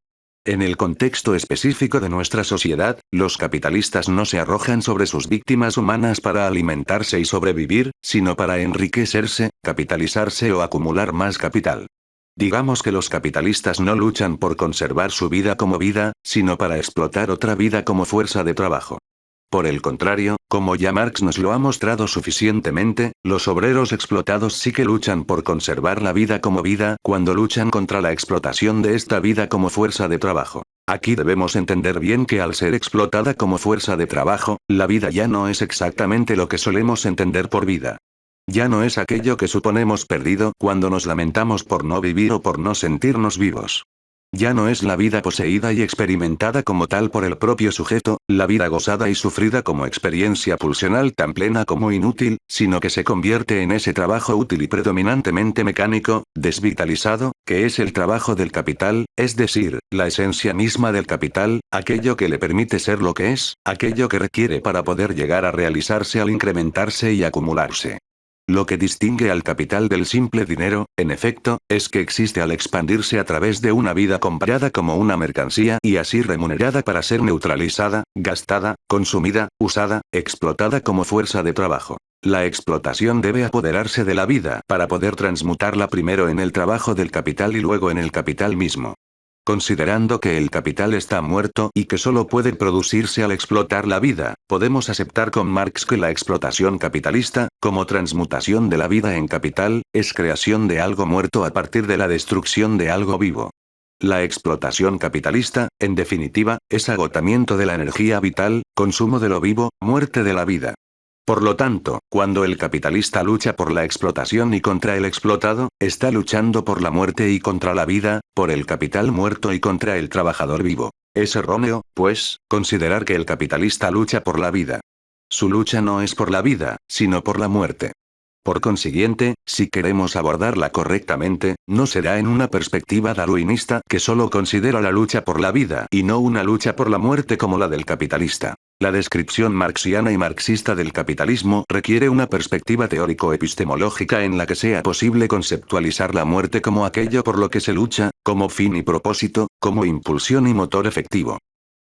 En el contexto específico de nuestra sociedad, los capitalistas no se arrojan sobre sus víctimas humanas para alimentarse y sobrevivir, sino para enriquecerse, capitalizarse o acumular más capital. Digamos que los capitalistas no luchan por conservar su vida como vida, sino para explotar otra vida como fuerza de trabajo. Por el contrario, como ya Marx nos lo ha mostrado suficientemente, los obreros explotados sí que luchan por conservar la vida como vida cuando luchan contra la explotación de esta vida como fuerza de trabajo. Aquí debemos entender bien que al ser explotada como fuerza de trabajo, la vida ya no es exactamente lo que solemos entender por vida. Ya no es aquello que suponemos perdido cuando nos lamentamos por no vivir o por no sentirnos vivos. Ya no es la vida poseída y experimentada como tal por el propio sujeto, la vida gozada y sufrida como experiencia pulsional tan plena como inútil, sino que se convierte en ese trabajo útil y predominantemente mecánico, desvitalizado, que es el trabajo del capital, es decir, la esencia misma del capital, aquello que le permite ser lo que es, aquello que requiere para poder llegar a realizarse al incrementarse y acumularse. Lo que distingue al capital del simple dinero, en efecto, es que existe al expandirse a través de una vida comprada como una mercancía y así remunerada para ser neutralizada, gastada, consumida, usada, explotada como fuerza de trabajo. La explotación debe apoderarse de la vida para poder transmutarla primero en el trabajo del capital y luego en el capital mismo. Considerando que el capital está muerto y que solo puede producirse al explotar la vida, podemos aceptar con Marx que la explotación capitalista, como transmutación de la vida en capital, es creación de algo muerto a partir de la destrucción de algo vivo. La explotación capitalista, en definitiva, es agotamiento de la energía vital, consumo de lo vivo, muerte de la vida. Por lo tanto, cuando el capitalista lucha por la explotación y contra el explotado, está luchando por la muerte y contra la vida, por el capital muerto y contra el trabajador vivo. Es erróneo, pues, considerar que el capitalista lucha por la vida. Su lucha no es por la vida, sino por la muerte. Por consiguiente, si queremos abordarla correctamente, no será en una perspectiva darwinista que solo considera la lucha por la vida y no una lucha por la muerte como la del capitalista. La descripción marxiana y marxista del capitalismo requiere una perspectiva teórico-epistemológica en la que sea posible conceptualizar la muerte como aquello por lo que se lucha, como fin y propósito, como impulsión y motor efectivo.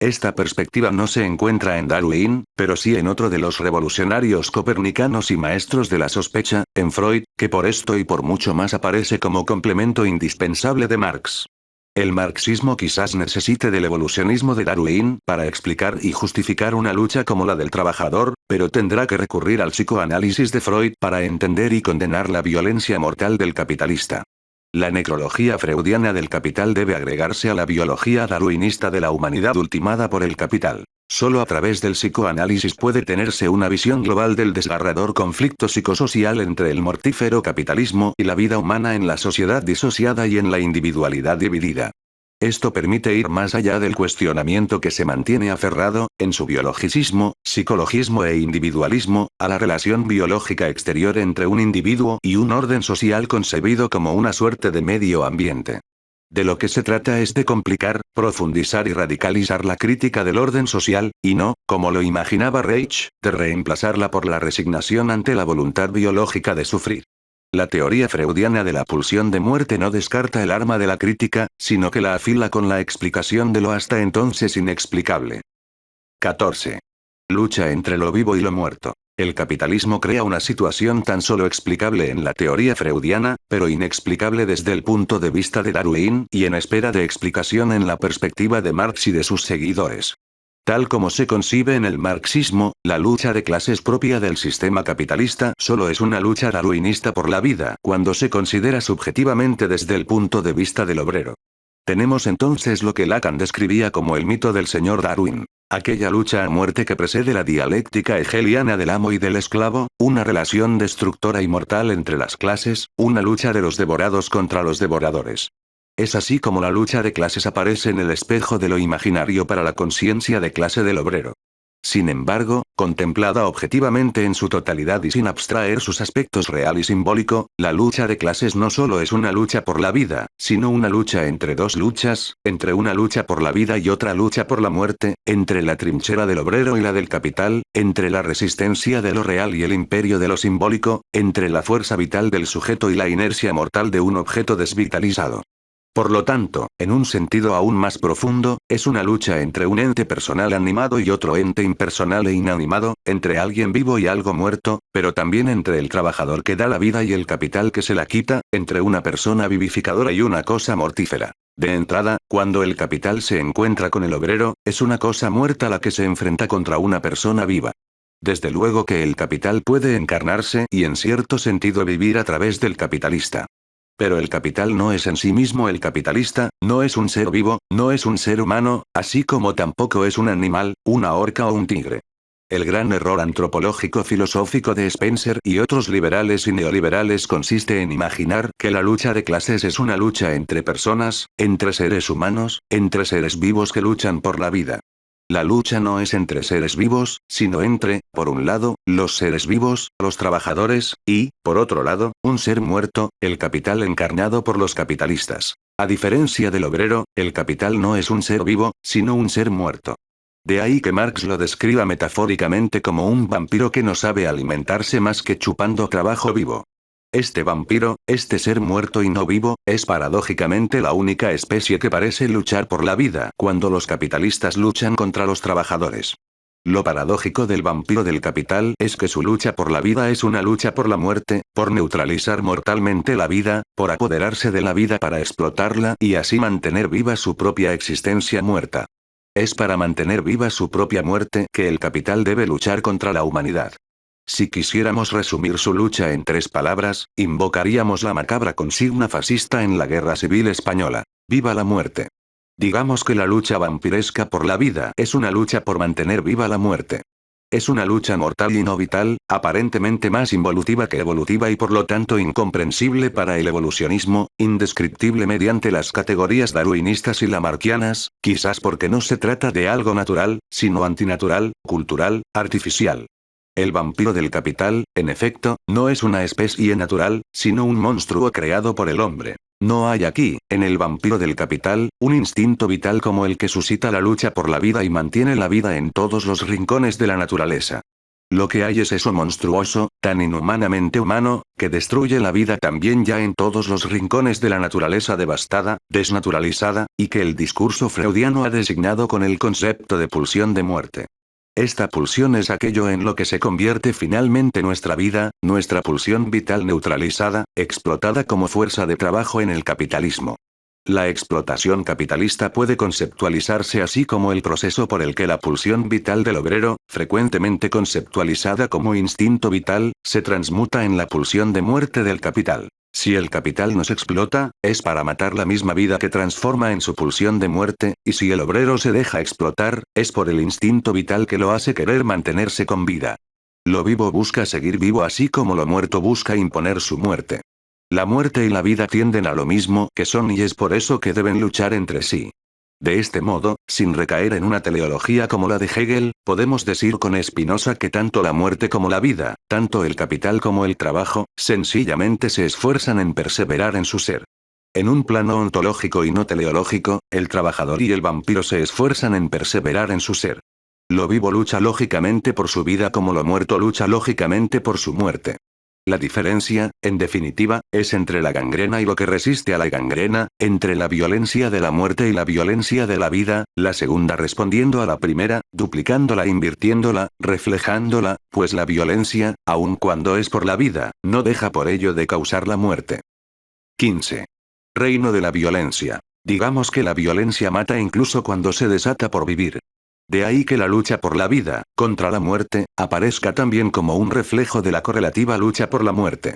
Esta perspectiva no se encuentra en Darwin, pero sí en otro de los revolucionarios copernicanos y maestros de la sospecha, en Freud, que por esto y por mucho más aparece como complemento indispensable de Marx. El marxismo quizás necesite del evolucionismo de Darwin para explicar y justificar una lucha como la del trabajador, pero tendrá que recurrir al psicoanálisis de Freud para entender y condenar la violencia mortal del capitalista. La necrología freudiana del capital debe agregarse a la biología darwinista de la humanidad ultimada por el capital. Solo a través del psicoanálisis puede tenerse una visión global del desgarrador conflicto psicosocial entre el mortífero capitalismo y la vida humana en la sociedad disociada y en la individualidad dividida. Esto permite ir más allá del cuestionamiento que se mantiene aferrado, en su biologicismo, psicologismo e individualismo, a la relación biológica exterior entre un individuo y un orden social concebido como una suerte de medio ambiente. De lo que se trata es de complicar, profundizar y radicalizar la crítica del orden social, y no, como lo imaginaba Reich, de reemplazarla por la resignación ante la voluntad biológica de sufrir. La teoría freudiana de la pulsión de muerte no descarta el arma de la crítica, sino que la afila con la explicación de lo hasta entonces inexplicable. 14. Lucha entre lo vivo y lo muerto. El capitalismo crea una situación tan solo explicable en la teoría freudiana, pero inexplicable desde el punto de vista de Darwin y en espera de explicación en la perspectiva de Marx y de sus seguidores. Tal como se concibe en el marxismo, la lucha de clases propia del sistema capitalista solo es una lucha darwinista por la vida cuando se considera subjetivamente desde el punto de vista del obrero. Tenemos entonces lo que Lacan describía como el mito del señor Darwin. Aquella lucha a muerte que precede la dialéctica hegeliana del amo y del esclavo, una relación destructora y mortal entre las clases, una lucha de los devorados contra los devoradores. Es así como la lucha de clases aparece en el espejo de lo imaginario para la conciencia de clase del obrero. Sin embargo, contemplada objetivamente en su totalidad y sin abstraer sus aspectos real y simbólico, la lucha de clases no solo es una lucha por la vida, sino una lucha entre dos luchas, entre una lucha por la vida y otra lucha por la muerte, entre la trinchera del obrero y la del capital, entre la resistencia de lo real y el imperio de lo simbólico, entre la fuerza vital del sujeto y la inercia mortal de un objeto desvitalizado. Por lo tanto, en un sentido aún más profundo, es una lucha entre un ente personal animado y otro ente impersonal e inanimado, entre alguien vivo y algo muerto, pero también entre el trabajador que da la vida y el capital que se la quita, entre una persona vivificadora y una cosa mortífera. De entrada, cuando el capital se encuentra con el obrero, es una cosa muerta la que se enfrenta contra una persona viva. Desde luego que el capital puede encarnarse y en cierto sentido vivir a través del capitalista. Pero el capital no es en sí mismo el capitalista, no es un ser vivo, no es un ser humano, así como tampoco es un animal, una orca o un tigre. El gran error antropológico filosófico de Spencer y otros liberales y neoliberales consiste en imaginar que la lucha de clases es una lucha entre personas, entre seres humanos, entre seres vivos que luchan por la vida. La lucha no es entre seres vivos, sino entre, por un lado, los seres vivos, los trabajadores, y, por otro lado, un ser muerto, el capital encarnado por los capitalistas. A diferencia del obrero, el capital no es un ser vivo, sino un ser muerto. De ahí que Marx lo describa metafóricamente como un vampiro que no sabe alimentarse más que chupando trabajo vivo. Este vampiro, este ser muerto y no vivo, es paradójicamente la única especie que parece luchar por la vida cuando los capitalistas luchan contra los trabajadores. Lo paradójico del vampiro del capital es que su lucha por la vida es una lucha por la muerte, por neutralizar mortalmente la vida, por apoderarse de la vida para explotarla y así mantener viva su propia existencia muerta. Es para mantener viva su propia muerte que el capital debe luchar contra la humanidad. Si quisiéramos resumir su lucha en 3 palabras, invocaríamos la macabra consigna fascista en la Guerra Civil Española: ¡viva la muerte! Digamos que la lucha vampiresca por la vida es una lucha por mantener viva la muerte. Es una lucha mortal y no vital, aparentemente más involutiva que evolutiva y por lo tanto incomprensible para el evolucionismo, indescriptible mediante las categorías darwinistas y lamarckianas, quizás porque no se trata de algo natural, sino antinatural, cultural, artificial. El vampiro del capital, en efecto, no es una especie natural, sino un monstruo creado por el hombre. No hay aquí, en el vampiro del capital, un instinto vital como el que suscita la lucha por la vida y mantiene la vida en todos los rincones de la naturaleza. Lo que hay es eso monstruoso, tan inhumanamente humano, que destruye la vida también ya en todos los rincones de la naturaleza devastada, desnaturalizada, y que el discurso freudiano ha designado con el concepto de pulsión de muerte. Esta pulsión es aquello en lo que se convierte finalmente nuestra vida, nuestra pulsión vital neutralizada, explotada como fuerza de trabajo en el capitalismo. La explotación capitalista puede conceptualizarse así como el proceso por el que la pulsión vital del obrero, frecuentemente conceptualizada como instinto vital, se transmuta en la pulsión de muerte del capital. Si el capital nos explota, es para matar la misma vida que transforma en su pulsión de muerte, y si el obrero se deja explotar, es por el instinto vital que lo hace querer mantenerse con vida. Lo vivo busca seguir vivo así como lo muerto busca imponer su muerte. La muerte y la vida tienden a lo mismo que son y es por eso que deben luchar entre sí. De este modo, sin recaer en una teleología como la de Hegel, podemos decir con Spinoza que tanto la muerte como la vida, tanto el capital como el trabajo, sencillamente se esfuerzan en perseverar en su ser. En un plano ontológico y no teleológico, el trabajador y el vampiro se esfuerzan en perseverar en su ser. Lo vivo lucha lógicamente por su vida como lo muerto lucha lógicamente por su muerte. La diferencia, en definitiva, es entre la gangrena y lo que resiste a la gangrena, entre la violencia de la muerte y la violencia de la vida, la segunda respondiendo a la primera, duplicándola, invirtiéndola, reflejándola, pues la violencia, aun cuando es por la vida, no deja por ello de causar la muerte. 15. Reino de la violencia. Digamos que la violencia mata incluso cuando se desata por vivir. De ahí que la lucha por la vida, contra la muerte, aparezca también como un reflejo de la correlativa lucha por la muerte.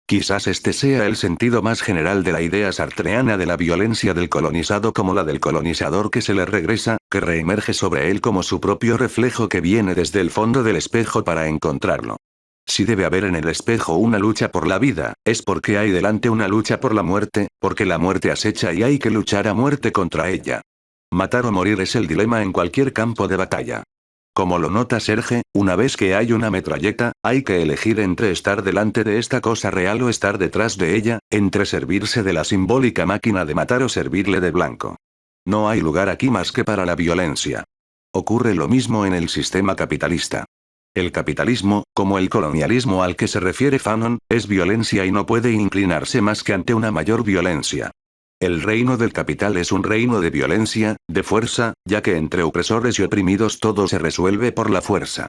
Quizás este sea el sentido más general de la idea sartreana de la violencia del colonizado como la del colonizador que se le regresa, que reemerge sobre él como su propio reflejo que viene desde el fondo del espejo para encontrarlo. Si debe haber en el espejo una lucha por la vida, es porque hay delante una lucha por la muerte, porque la muerte acecha y hay que luchar a muerte contra ella. Matar o morir es el dilema en cualquier campo de batalla. Como lo nota Serge, una vez que hay una metralleta, hay que elegir entre estar delante de esta cosa real o estar detrás de ella, entre servirse de la simbólica máquina de matar o servirle de blanco. No hay lugar aquí más que para la violencia. Ocurre lo mismo en el sistema capitalista. El capitalismo, como el colonialismo al que se refiere Fanon, es violencia y no puede inclinarse más que ante una mayor violencia. El reino del capital es un reino de violencia, de fuerza, ya que entre opresores y oprimidos todo se resuelve por la fuerza.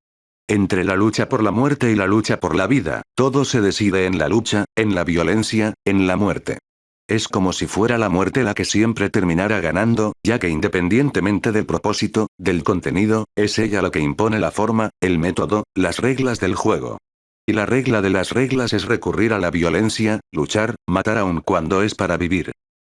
Entre la lucha por la muerte y la lucha por la vida, todo se decide en la lucha, en la violencia, en la muerte. Es como si fuera la muerte la que siempre terminara ganando, ya que independientemente del propósito, del contenido, es ella la que impone la forma, el método, las reglas del juego. Y la regla de las reglas es recurrir a la violencia, luchar, matar aun cuando es para vivir.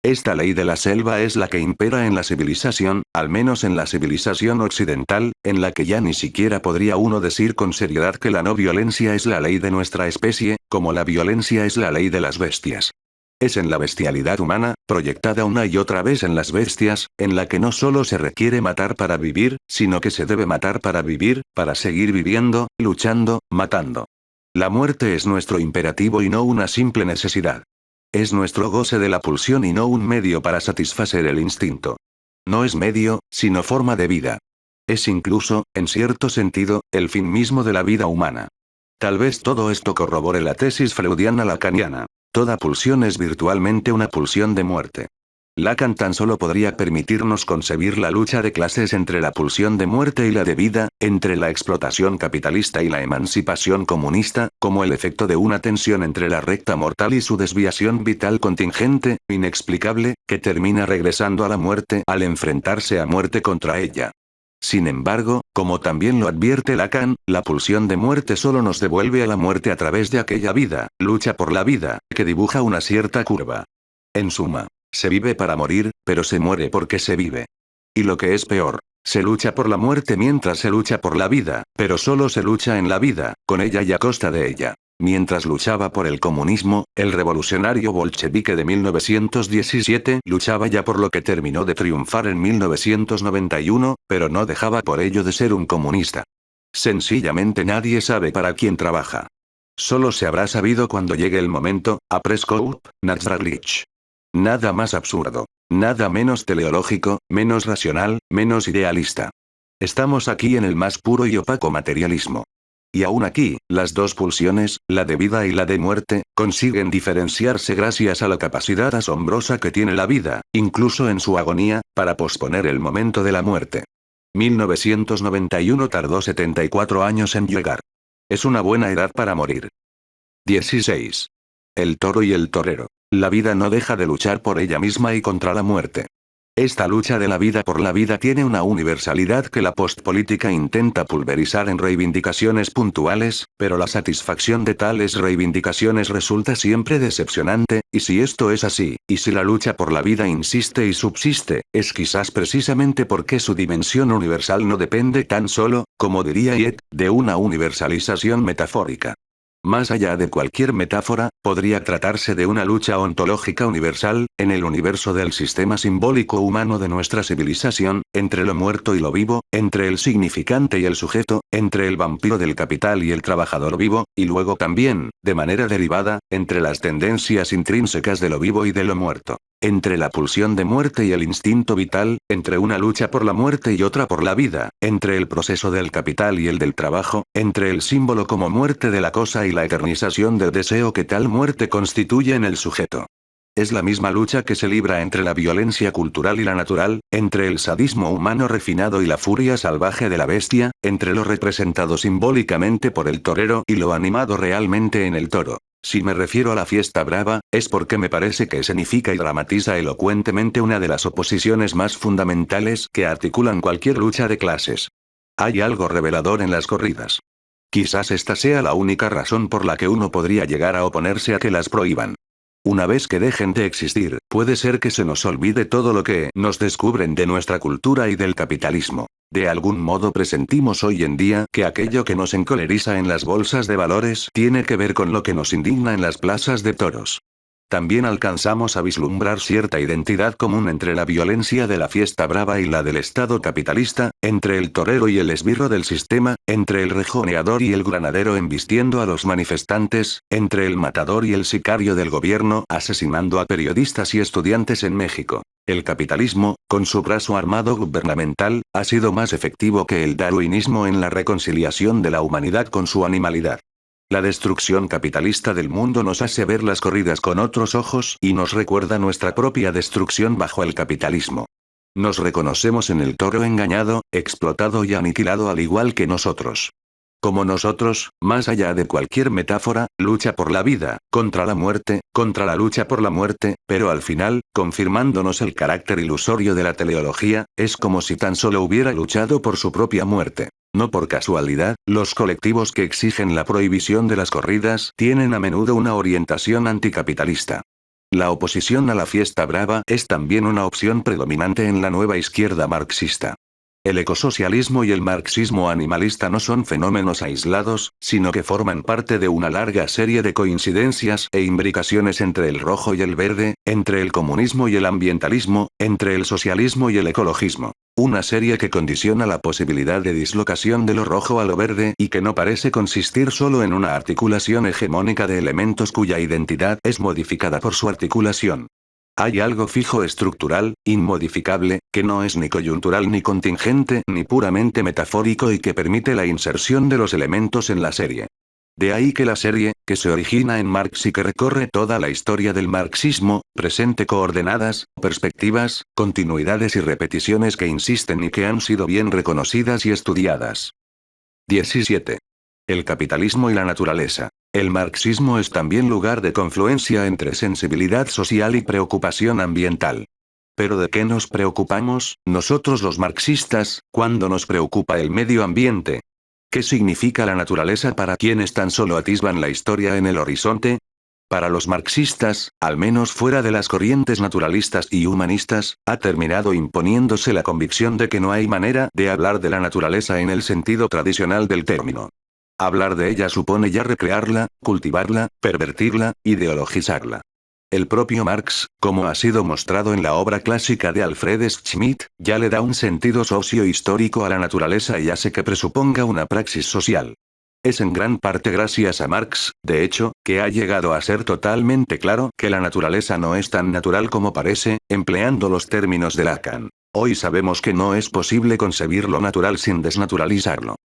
Esta ley de la selva es la que impera en la civilización, al menos en la civilización occidental, en la que ya ni siquiera podría uno decir con seriedad que la no violencia es la ley de nuestra especie, como la violencia es la ley de las bestias. Es en la bestialidad humana, proyectada una y otra vez en las bestias, en la que no solo se requiere matar para vivir, sino que se debe matar para vivir, para seguir viviendo, luchando, matando. La muerte es nuestro imperativo y no una simple necesidad. Es nuestro goce de la pulsión y no un medio para satisfacer el instinto. No es medio, sino forma de vida. Es incluso, en cierto sentido, el fin mismo de la vida humana. Tal vez todo esto corrobore la tesis freudiana lacaniana. Toda pulsión es virtualmente una pulsión de muerte. Lacan tan solo podría permitirnos concebir la lucha de clases entre la pulsión de muerte y la de vida, entre la explotación capitalista y la emancipación comunista, como el efecto de una tensión entre la recta mortal y su desviación vital contingente, inexplicable, que termina regresando a la muerte al enfrentarse a muerte contra ella. Sin embargo, como también lo advierte Lacan, la pulsión de muerte solo nos devuelve a la muerte a través de aquella vida, lucha por la vida, que dibuja una cierta curva. En suma, se vive para morir, pero se muere porque se vive. Y lo que es peor, se lucha por la muerte mientras se lucha por la vida, pero solo se lucha en la vida, con ella y a costa de ella. Mientras luchaba por el comunismo, el revolucionario bolchevique de 1917 luchaba ya por lo que terminó de triunfar en 1991, pero no dejaba por ello de ser un comunista. Sencillamente nadie sabe para quién trabaja. Solo se habrá sabido cuando llegue el momento, a Preskoup, Nazarlich. Nada más absurdo. Nada menos teleológico, menos racional, menos idealista. Estamos aquí en el más puro y opaco materialismo. Y aún aquí, las dos pulsiones, la de vida y la de muerte, consiguen diferenciarse gracias a la capacidad asombrosa que tiene la vida, incluso en su agonía, para posponer el momento de la muerte. 1991 tardó 74 años en llegar. Es una buena edad para morir. 16. El toro y el torero. La vida no deja de luchar por ella misma y contra la muerte. Esta lucha de la vida por la vida tiene una universalidad que la postpolítica intenta pulverizar en reivindicaciones puntuales, pero la satisfacción de tales reivindicaciones resulta siempre decepcionante, y si esto es así, y si la lucha por la vida insiste y subsiste, es quizás precisamente porque su dimensión universal no depende tan solo, como diría Yet, de una universalización metafórica. Más allá de cualquier metáfora, podría tratarse de una lucha ontológica universal, en el universo del sistema simbólico humano de nuestra civilización, entre lo muerto y lo vivo, entre el significante y el sujeto, entre el vampiro del capital y el trabajador vivo, y luego también, de manera derivada, entre las tendencias intrínsecas de lo vivo y de lo muerto. Entre la pulsión de muerte y el instinto vital, entre una lucha por la muerte y otra por la vida, entre el proceso del capital y el del trabajo, entre el símbolo como muerte de la cosa y la eternización del deseo que tal muerte constituye en el sujeto. Es la misma lucha que se libra entre la violencia cultural y la natural, entre el sadismo humano refinado y la furia salvaje de la bestia, entre lo representado simbólicamente por el torero y lo animado realmente en el toro. Si me refiero a la fiesta brava, es porque me parece que escenifica y dramatiza elocuentemente una de las oposiciones más fundamentales que articulan cualquier lucha de clases. Hay algo revelador en las corridas. Quizás esta sea la única razón por la que uno podría llegar a oponerse a que las prohíban. Una vez que dejen de existir, puede ser que se nos olvide todo lo que nos descubren de nuestra cultura y del capitalismo. De algún modo presentimos hoy en día que aquello que nos encoleriza en las bolsas de valores tiene que ver con lo que nos indigna en las plazas de toros. También alcanzamos a vislumbrar cierta identidad común entre la violencia de la fiesta brava y la del Estado capitalista, entre el torero y el esbirro del sistema, entre el rejoneador y el granadero embistiendo a los manifestantes, entre el matador y el sicario del gobierno asesinando a periodistas y estudiantes en México. El capitalismo, con su brazo armado gubernamental, ha sido más efectivo que el darwinismo en la reconciliación de la humanidad con su animalidad. La destrucción capitalista del mundo nos hace ver las corridas con otros ojos y nos recuerda nuestra propia destrucción bajo el capitalismo. Nos reconocemos en el toro engañado, explotado y aniquilado al igual que nosotros. Como nosotros, más allá de cualquier metáfora, lucha por la vida, contra la muerte, contra la lucha por la muerte, pero al final, confirmándonos el carácter ilusorio de la teleología, es como si tan solo hubiera luchado por su propia muerte. No por casualidad, los colectivos que exigen la prohibición de las corridas tienen a menudo una orientación anticapitalista. La oposición a la fiesta brava es también una opción predominante en la nueva izquierda marxista. El ecosocialismo y el marxismo animalista no son fenómenos aislados, sino que forman parte de una larga serie de coincidencias e imbricaciones entre el rojo y el verde, entre el comunismo y el ambientalismo, entre el socialismo y el ecologismo. Una serie que condiciona la posibilidad de dislocación de lo rojo a lo verde y que no parece consistir solo en una articulación hegemónica de elementos cuya identidad es modificada por su articulación. Hay algo fijo estructural, inmodificable, que no es ni coyuntural ni contingente ni puramente metafórico y que permite la inserción de los elementos en la serie. De ahí que la serie, que se origina en Marx y que recorre toda la historia del marxismo, presente coordenadas, perspectivas, continuidades y repeticiones que insisten y que han sido bien reconocidas y estudiadas. 17. El capitalismo y la naturaleza. El marxismo es también lugar de confluencia entre sensibilidad social y preocupación ambiental. ¿Pero de qué nos preocupamos, nosotros los marxistas, cuando nos preocupa el medio ambiente? ¿Qué significa la naturaleza para quienes tan solo atisban la historia en el horizonte? Para los marxistas, al menos fuera de las corrientes naturalistas y humanistas, ha terminado imponiéndose la convicción de que no hay manera de hablar de la naturaleza en el sentido tradicional del término. Hablar de ella supone ya recrearla, cultivarla, pervertirla, ideologizarla. El propio Marx, como ha sido mostrado en la obra clásica de Alfred Schmitt, ya le da un sentido socio-histórico a la naturaleza y hace que presuponga una praxis social. Es en gran parte gracias a Marx, de hecho, que ha llegado a ser totalmente claro que la naturaleza no es tan natural como parece, empleando los términos de Lacan. Hoy sabemos que no es posible concebir lo natural sin desnaturalizarlo.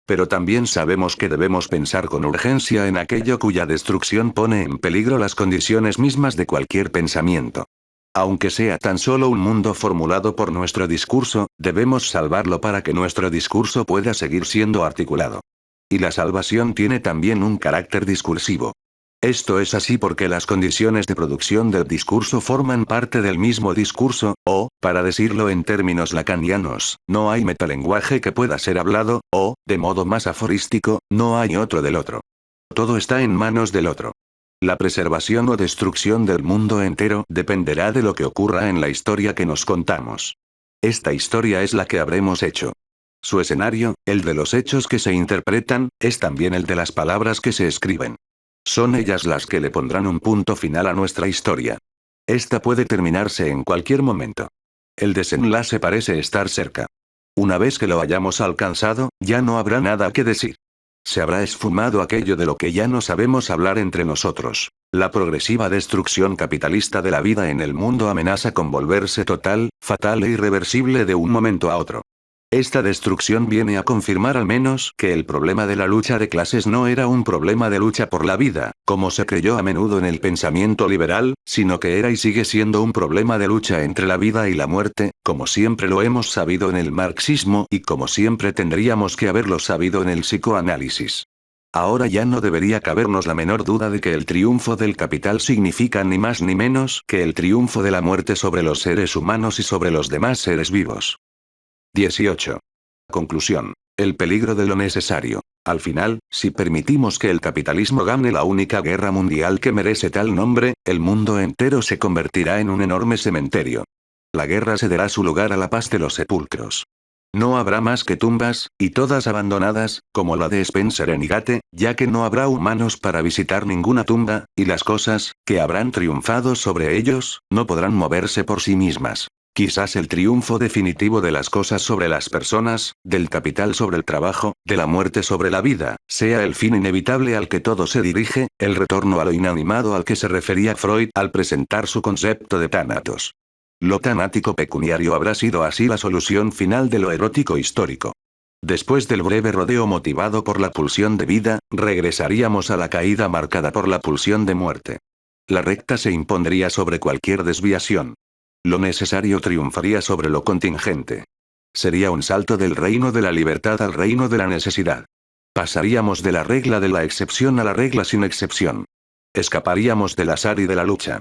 Pero también sabemos que debemos pensar con urgencia en aquello cuya destrucción pone en peligro las condiciones mismas de cualquier pensamiento. Aunque sea tan solo un mundo formulado por nuestro discurso, debemos salvarlo para que nuestro discurso pueda seguir siendo articulado. Y la salvación tiene también un carácter discursivo. Esto es así porque las condiciones de producción del discurso forman parte del mismo discurso, o, para decirlo en términos lacanianos, no hay metalenguaje que pueda ser hablado, o, de modo más aforístico, no hay otro del otro. Todo está en manos del otro. La preservación o destrucción del mundo entero dependerá de lo que ocurra en la historia que nos contamos. Esta historia es la que habremos hecho. Su escenario, el de los hechos que se interpretan, es también el de las palabras que se escriben. Son ellas las que le pondrán un punto final a nuestra historia. Esta puede terminarse en cualquier momento. El desenlace parece estar cerca. Una vez que lo hayamos alcanzado, ya no habrá nada que decir. Se habrá esfumado aquello de lo que ya no sabemos hablar entre nosotros. La progresiva destrucción capitalista de la vida en el mundo amenaza con volverse total, fatal e irreversible de un momento a otro. Esta destrucción viene a confirmar al menos que el problema de la lucha de clases no era un problema de lucha por la vida, como se creyó a menudo en el pensamiento liberal, sino que era y sigue siendo un problema de lucha entre la vida y la muerte, como siempre lo hemos sabido en el marxismo y como siempre tendríamos que haberlo sabido en el psicoanálisis. Ahora ya no debería cabernos la menor duda de que el triunfo del capital significa ni más ni menos que el triunfo de la muerte sobre los seres humanos y sobre los demás seres vivos. 18. Conclusión. El peligro de lo necesario. Al final, si permitimos que el capitalismo gane la única guerra mundial que merece tal nombre, el mundo entero se convertirá en un enorme cementerio. La guerra cederá su lugar a la paz de los sepulcros. No habrá más que tumbas, y todas abandonadas, como la de Spencer en Igate, ya que no habrá humanos para visitar ninguna tumba, y las cosas, que habrán triunfado sobre ellos, no podrán moverse por sí mismas. Quizás el triunfo definitivo de las cosas sobre las personas, del capital sobre el trabajo, de la muerte sobre la vida, sea el fin inevitable al que todo se dirige, el retorno a lo inanimado al que se refería Freud al presentar su concepto de tánatos. Lo tanático pecuniario habrá sido así la solución final de lo erótico histórico. Después del breve rodeo motivado por la pulsión de vida, regresaríamos a la caída marcada por la pulsión de muerte. La recta se impondría sobre cualquier desviación. Lo necesario triunfaría sobre lo contingente. Sería un salto del reino de la libertad al reino de la necesidad. Pasaríamos de la regla de la excepción a la regla sin excepción. Escaparíamos del azar y de la lucha.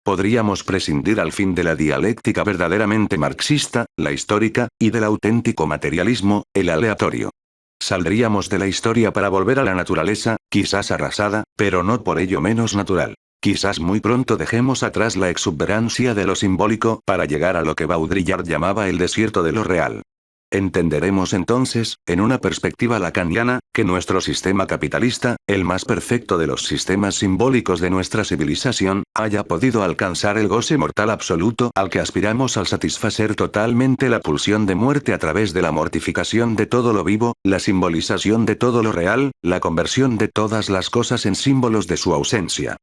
Podríamos prescindir al fin de la dialéctica verdaderamente marxista, la histórica, y del auténtico materialismo, el aleatorio. Saldríamos de la historia para volver a la naturaleza, quizás arrasada, pero no por ello menos natural. Quizás muy pronto dejemos atrás la exuberancia de lo simbólico para llegar a lo que Baudrillard llamaba el desierto de lo real. Entenderemos entonces, en una perspectiva lacaniana, que nuestro sistema capitalista, el más perfecto de los sistemas simbólicos de nuestra civilización, haya podido alcanzar el goce mortal absoluto al que aspiramos al satisfacer totalmente la pulsión de muerte a través de la mortificación de todo lo vivo, la simbolización de todo lo real, la conversión de todas las cosas en símbolos de su ausencia.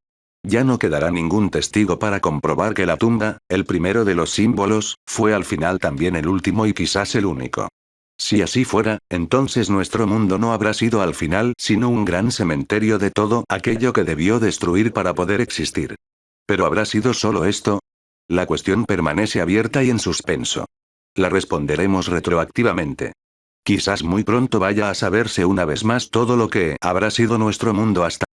Ya no quedará ningún testigo para comprobar que la tumba, el primero de los símbolos, fue al final también el último y quizás el único. Si así fuera, entonces nuestro mundo no habrá sido al final sino un gran cementerio de todo aquello que debió destruir para poder existir. ¿Pero habrá sido solo esto? La cuestión permanece abierta y en suspenso. La responderemos retroactivamente. Quizás muy pronto vaya a saberse una vez más todo lo que habrá sido nuestro mundo hasta